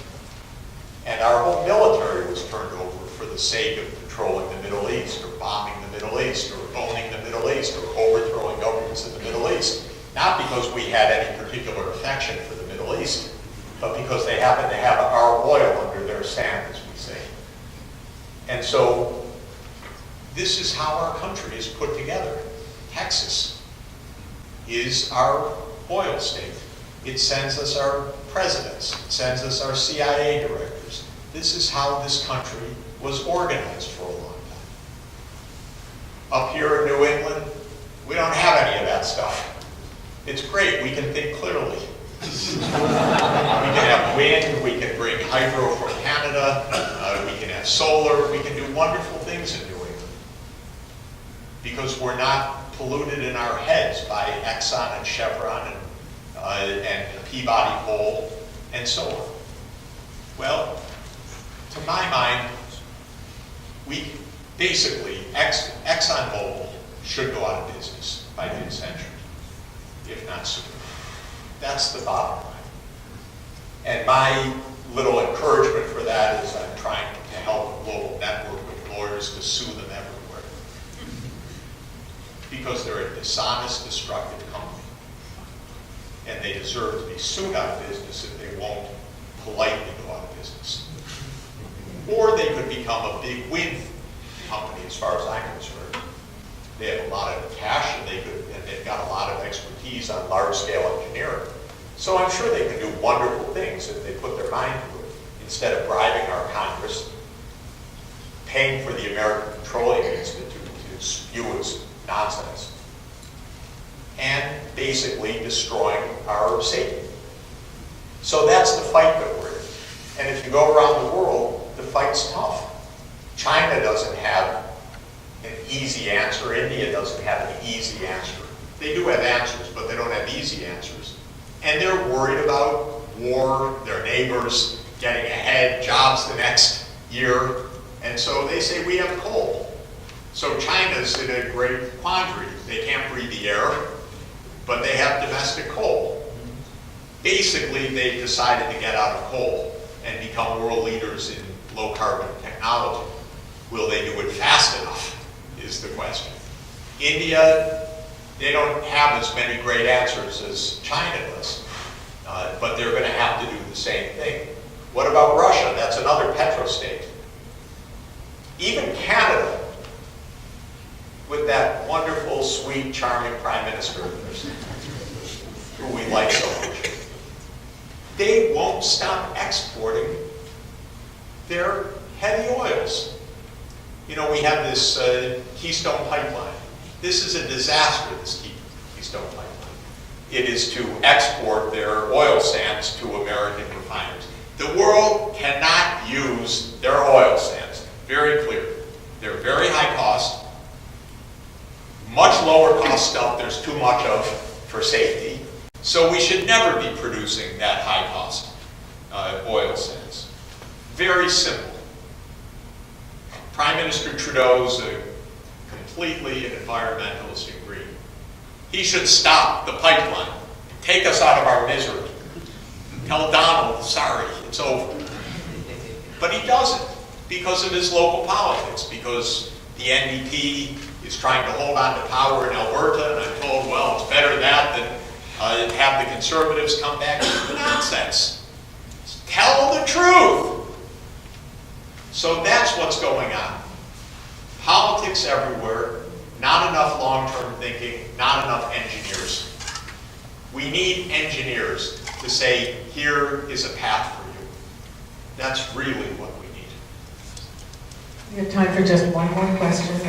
And our whole military was turned over for the sake of controlling the Middle East, or bombing the Middle East, or owning the Middle East, or overthrowing governments in the Middle East. Not because we had any particular affection for the Middle East, but because they happen to have our oil under their sand, as we say. And so this is how our country is put together. Texas is our oil state. It sends us our presidents. It sends us our CIA directors. This is how this country was organized for a long time. Up here in New England, we don't have any of that stuff. It's great. We can think clearly. We can have wind. We can bring hydro from Canada. We can have solar. We can do wonderful things in New England because we're not polluted in our heads by Exxon and Chevron and Peabody Coal and so on. Well, to my mind, we basically, ExxonMobil should go out of business by mid-century, if not sooner. That's the bottom line. And my little encouragement for that is I'm trying to help a global network with lawyers to sue them everywhere. Because they're a dishonest, destructive company. And they deserve to be sued out of business if they won't politely go out of business. Or they could become a big wind company, as far as I'm concerned. They have a lot of cash, and they've got a lot of expertise on large-scale engineering. So I'm sure they can do wonderful things if they put their mind to it, instead of bribing our Congress, paying for the American Petroleum Institute to spew its nonsense, and basically destroying our safety. So that's the fight that we're in. And if you go around the world, the fight's tough. China doesn't have an easy answer. India doesn't have an easy answer. They do have answers, but they don't have easy answers. And they're worried about war, their neighbors getting ahead, jobs the next year. And so they say, we have coal. So China's in a great quandary. They can't breathe the air, but they have domestic coal. Basically, they've decided to get out of coal and become world leaders in low carbon technology. Will they do it fast enough, is the question. India, they don't have as many great answers as China does, but they're going to have to do the same thing. What about Russia? That's another petrostate. Even Canada, with that wonderful, sweet, charming prime minister of theirs, who we like so much, they won't stop exporting their heavy oils. You know, we have this Keystone Pipeline. This is a disaster, this Keystone Pipeline. It is to export their oil sands to American refiners. The world cannot use their oil sands. Very clear. They're very high cost. Much lower cost stuff there's too much of for safety. So we should never be producing that high cost oil sands. Very simple. Prime Minister Trudeau's completely an environmentalist and green. He should stop the pipeline. Take us out of our misery. Tell Donald, sorry, it's over. But he doesn't because of his local politics, because the NDP is trying to hold on to power in Alberta, and I'm told, well, it's better that than have the Conservatives come back. Nonsense. Tell the truth. So that's what's going on. Politics everywhere, not enough long-term thinking, not enough engineers. We need engineers to say, here is a path for you. That's really what we need. We have time for just one more question.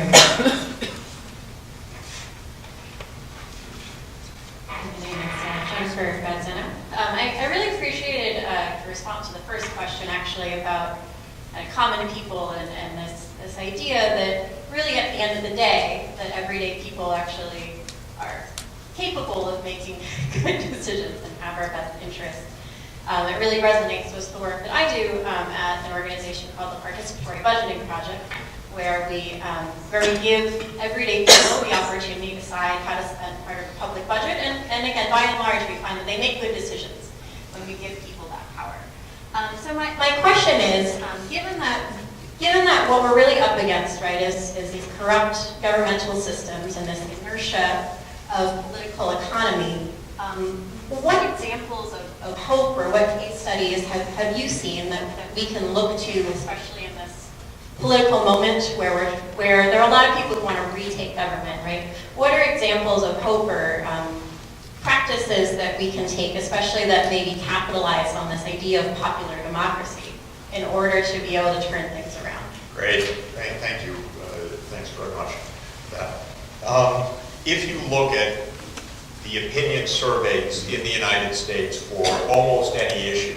Jennifer Badzena. I really appreciated the response to the first question, actually, about common people and this idea that really at the end of the day, that everyday people actually are capable of making good decisions and have our best interests. It really resonates with the work that I do at an organization called the Participatory Budgeting Project, where we give everyday people the opportunity to decide how to spend part of the public budget. And again, by and large, we find that they make good decisions when we give people that power. So my question is, given that what we're really up against, right, is these corrupt governmental systems and this inertia of political economy, what examples of hope or what case studies have you seen that we can look to, especially in this political moment where there are a lot of people who want to retake government, right? What are examples of hope or practices that we can take, especially that maybe capitalize on this idea of popular democracy in order to be able to turn things around? Great. Thank you. Thanks very much for that. If you look at the opinion surveys in the United States for almost any issue,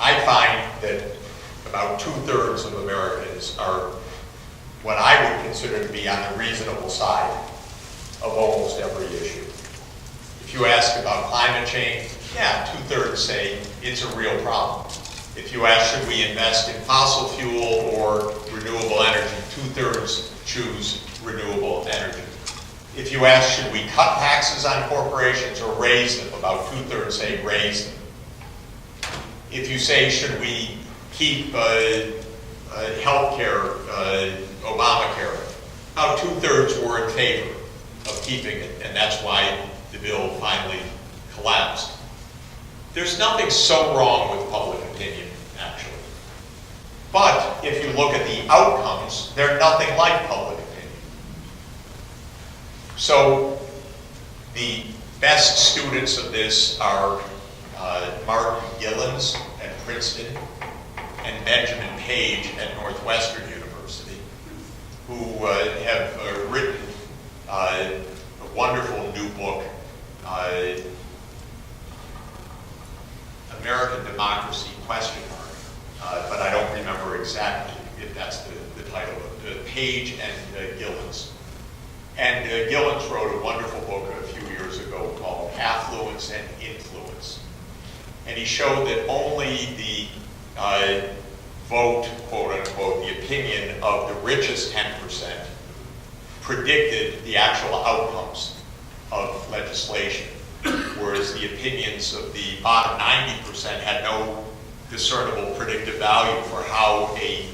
I find that about 2/3 of Americans are what I would consider to be on the reasonable side of almost every issue. If you ask about climate change, yeah, 2/3 say it's a real problem. If you ask, should we invest in fossil fuel or renewable energy, 2/3 choose renewable energy. If you ask, should we cut taxes on corporations or raise them, about 2/3 say raise them. If you say, should we keep healthcare, Obamacare, about 2/3 were in favor of keeping it, and that's why the bill finally collapsed. There's nothing so wrong with public opinion, actually. But if you look at the outcomes, they're nothing like public opinion. So the best students of this are Mark Gillens at Princeton and Benjamin Page at Northwestern University, who have written a wonderful new book, American Democracy, ? But I don't remember exactly if that's the title of it. Page and Gillens. And Gillens wrote a wonderful book a few years ago called Affluence and Influence. And he showed that only the vote, quote unquote, the opinion of the richest 10% predicted the actual outcomes of legislation, whereas the opinions of the bottom 90% had no discernible predictive value for how a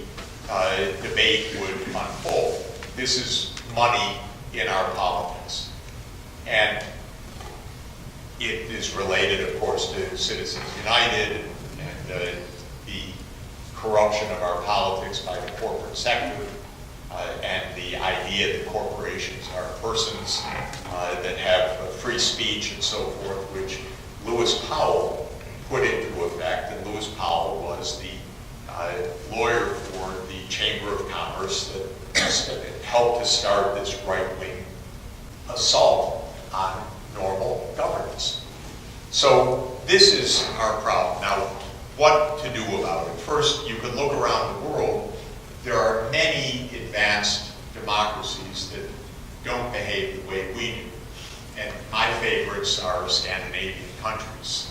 debate would unfold. This is money in our politics. And it is related, of course, to Citizens United and the corruption of our politics by the corporate sector and the idea that corporations are persons that have free speech and so forth, which Lewis Powell put into effect. And Lewis Powell was the lawyer for the Chamber of Commerce that helped to start this right-wing assault on normal governance. So this is our problem. Now, what to do about it? First, you can look around the world. There are many advanced democracies that don't behave the way we do. And my favorites are Scandinavian countries.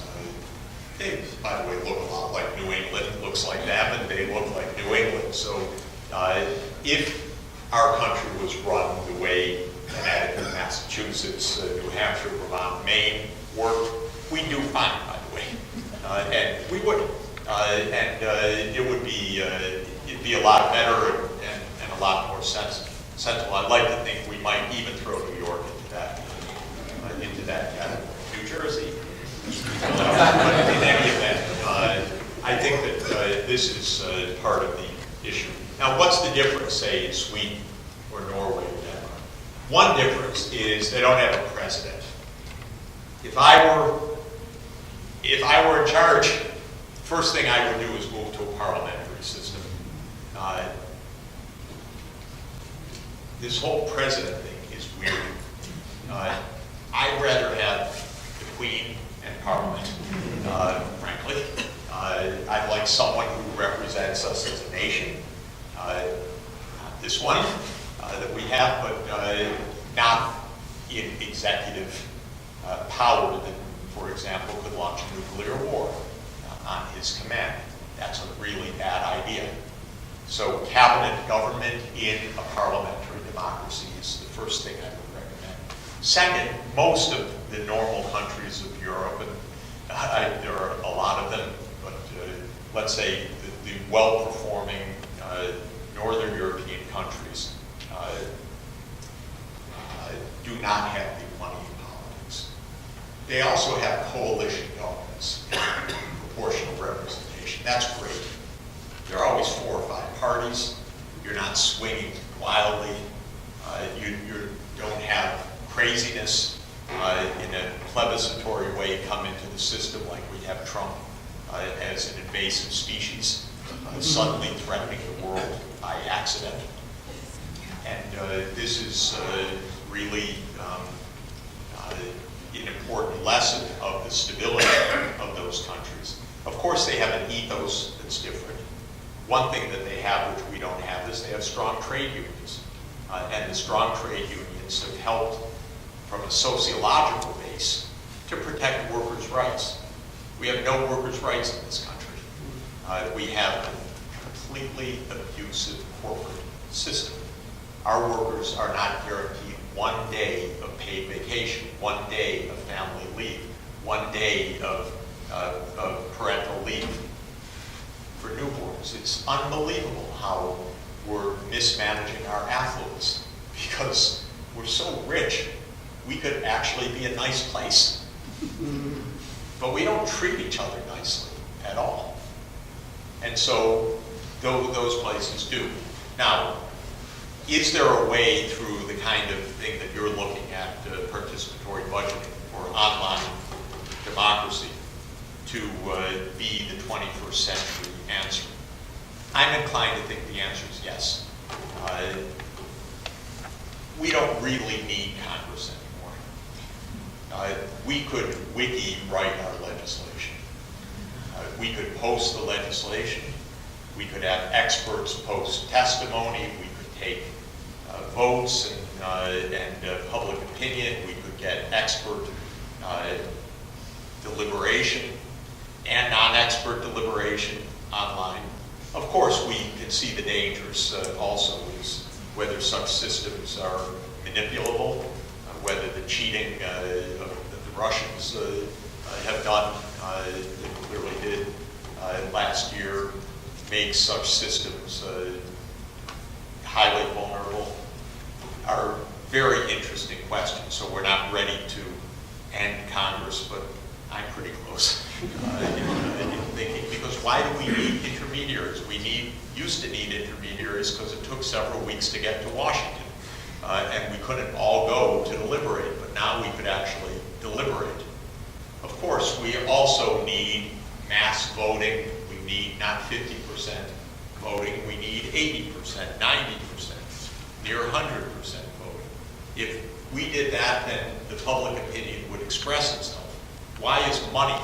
They, by the way, look a lot like New England. It looks like them, and they look like New England. So if our country was run the way Connecticut, Massachusetts, New Hampshire, Vermont, Maine worked, we'd do fine, by the way. And we would. It would be, it'd be a lot better and a lot more sensible. I'd like to think we might even throw New York into that category. New Jersey. But in any event, I think that this is part of the issue. Now, what's the difference, say, in Sweden or Norway or Denmark? One difference is they don't have a president. If I were in charge, first thing I would do is move to a parliamentary system. This whole president thing is weird. I'd rather have the Queen and Parliament, frankly. I'd like someone who represents us as a nation. Not this one that we have, but not in executive power that, for example, could launch a nuclear war on his command. That's a really bad idea. So cabinet government in a parliamentary democracy is the first thing I would recommend. Second, most of the normal countries of Europe, and there are a lot of them, but let's say the well-performing Northern European countries do not have big money in politics. They also have coalition governments and proportional representation. That's great. There are always 4 or 5 parties. You're not swinging wildly. You don't have craziness in a plebiscitary way come into the system like we have Trump as an invasive species suddenly threatening the world by accident. And this is really an important lesson of the stability of those countries. Of course, they have an ethos that's different. One thing that they have, which we don't have, is they have strong trade unions. And the strong trade unions have helped from a sociological base to protect workers' rights. We have no workers' rights in this country. We have a completely abusive corporate system. Our workers are not guaranteed 1 day of paid vacation, 1 day of family leave, 1 day of parental leave for newborns. It's unbelievable how we're mismanaging our affluence because we're so rich, we could actually be a nice place. But we don't treat each other nicely at all. And so those places do. Now, is there a way through the kind of thing that you're looking at, participatory budgeting or online democracy, to be the 21st century answer? I'm inclined to think the answer is yes. We don't really need Congress anymore. We could wiki write our legislation. We could post the legislation. We could have experts post testimony. We could take votes and public opinion. We could get expert deliberation and non-expert deliberation online. Of course, we can see the dangers also is whether such systems are manipulable, whether the cheating that the Russians have done, they clearly did last year, make such systems highly vulnerable, are very interesting questions. So we're not ready to end Congress, but I'm pretty close in thinking, because why do we need intermediaries? We used to need intermediaries because it took several weeks to get to Washington. And we couldn't all go to deliberate, but now we could actually deliberate. Of course, we also need mass voting. We need not 50% voting, we need 80%, 90%, near 100% voting. If we did that, then the public opinion would express itself. Why is money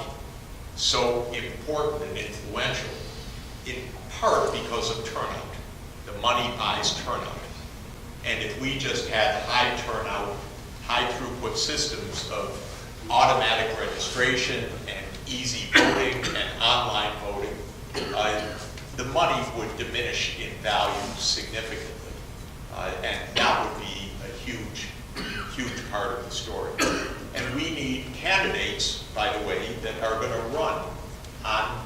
so important and influential, in part because of turnout. The money buys turnout. And if we just had high turnout, high throughput systems of automatic registration and easy voting and online voting, the money would diminish in value significantly. And that would be a huge, huge part of the story. And we need candidates, by the way, that are going to run on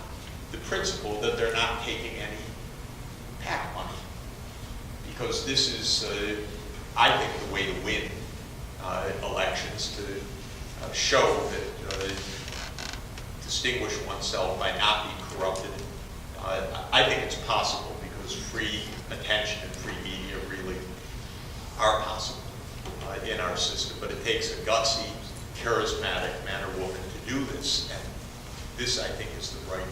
the principle that they're not taking any PAC money. Because this is, I think, the way to win elections, to show that distinguish oneself by not being corrupted. I think it's possible because free attention and free media really are possible in our system, but it takes a gutsy, charismatic man or woman to do this, and this, I think, is the right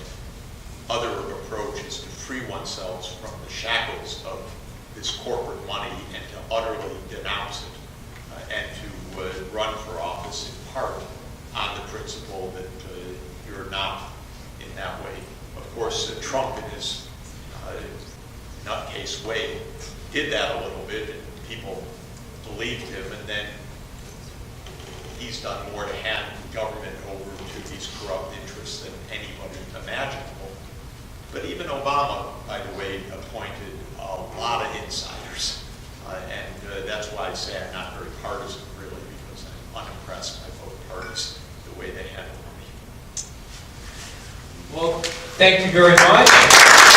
other approach, is to free oneself from the shackles of this corporate money and to utterly denounce it, and to run for office in part on the principle that you're not in that way. Of course, Trump in his nutcase way did that a little bit, and people believed him, and then he's done more to hand government over to these corrupt interests than anybody imaginable. But even Obama, by the way, appointed a lot of insiders, and that's why I say I'm not very partisan, really, because I'm unimpressed by both parties, the way they handle money. Well, thank you very much.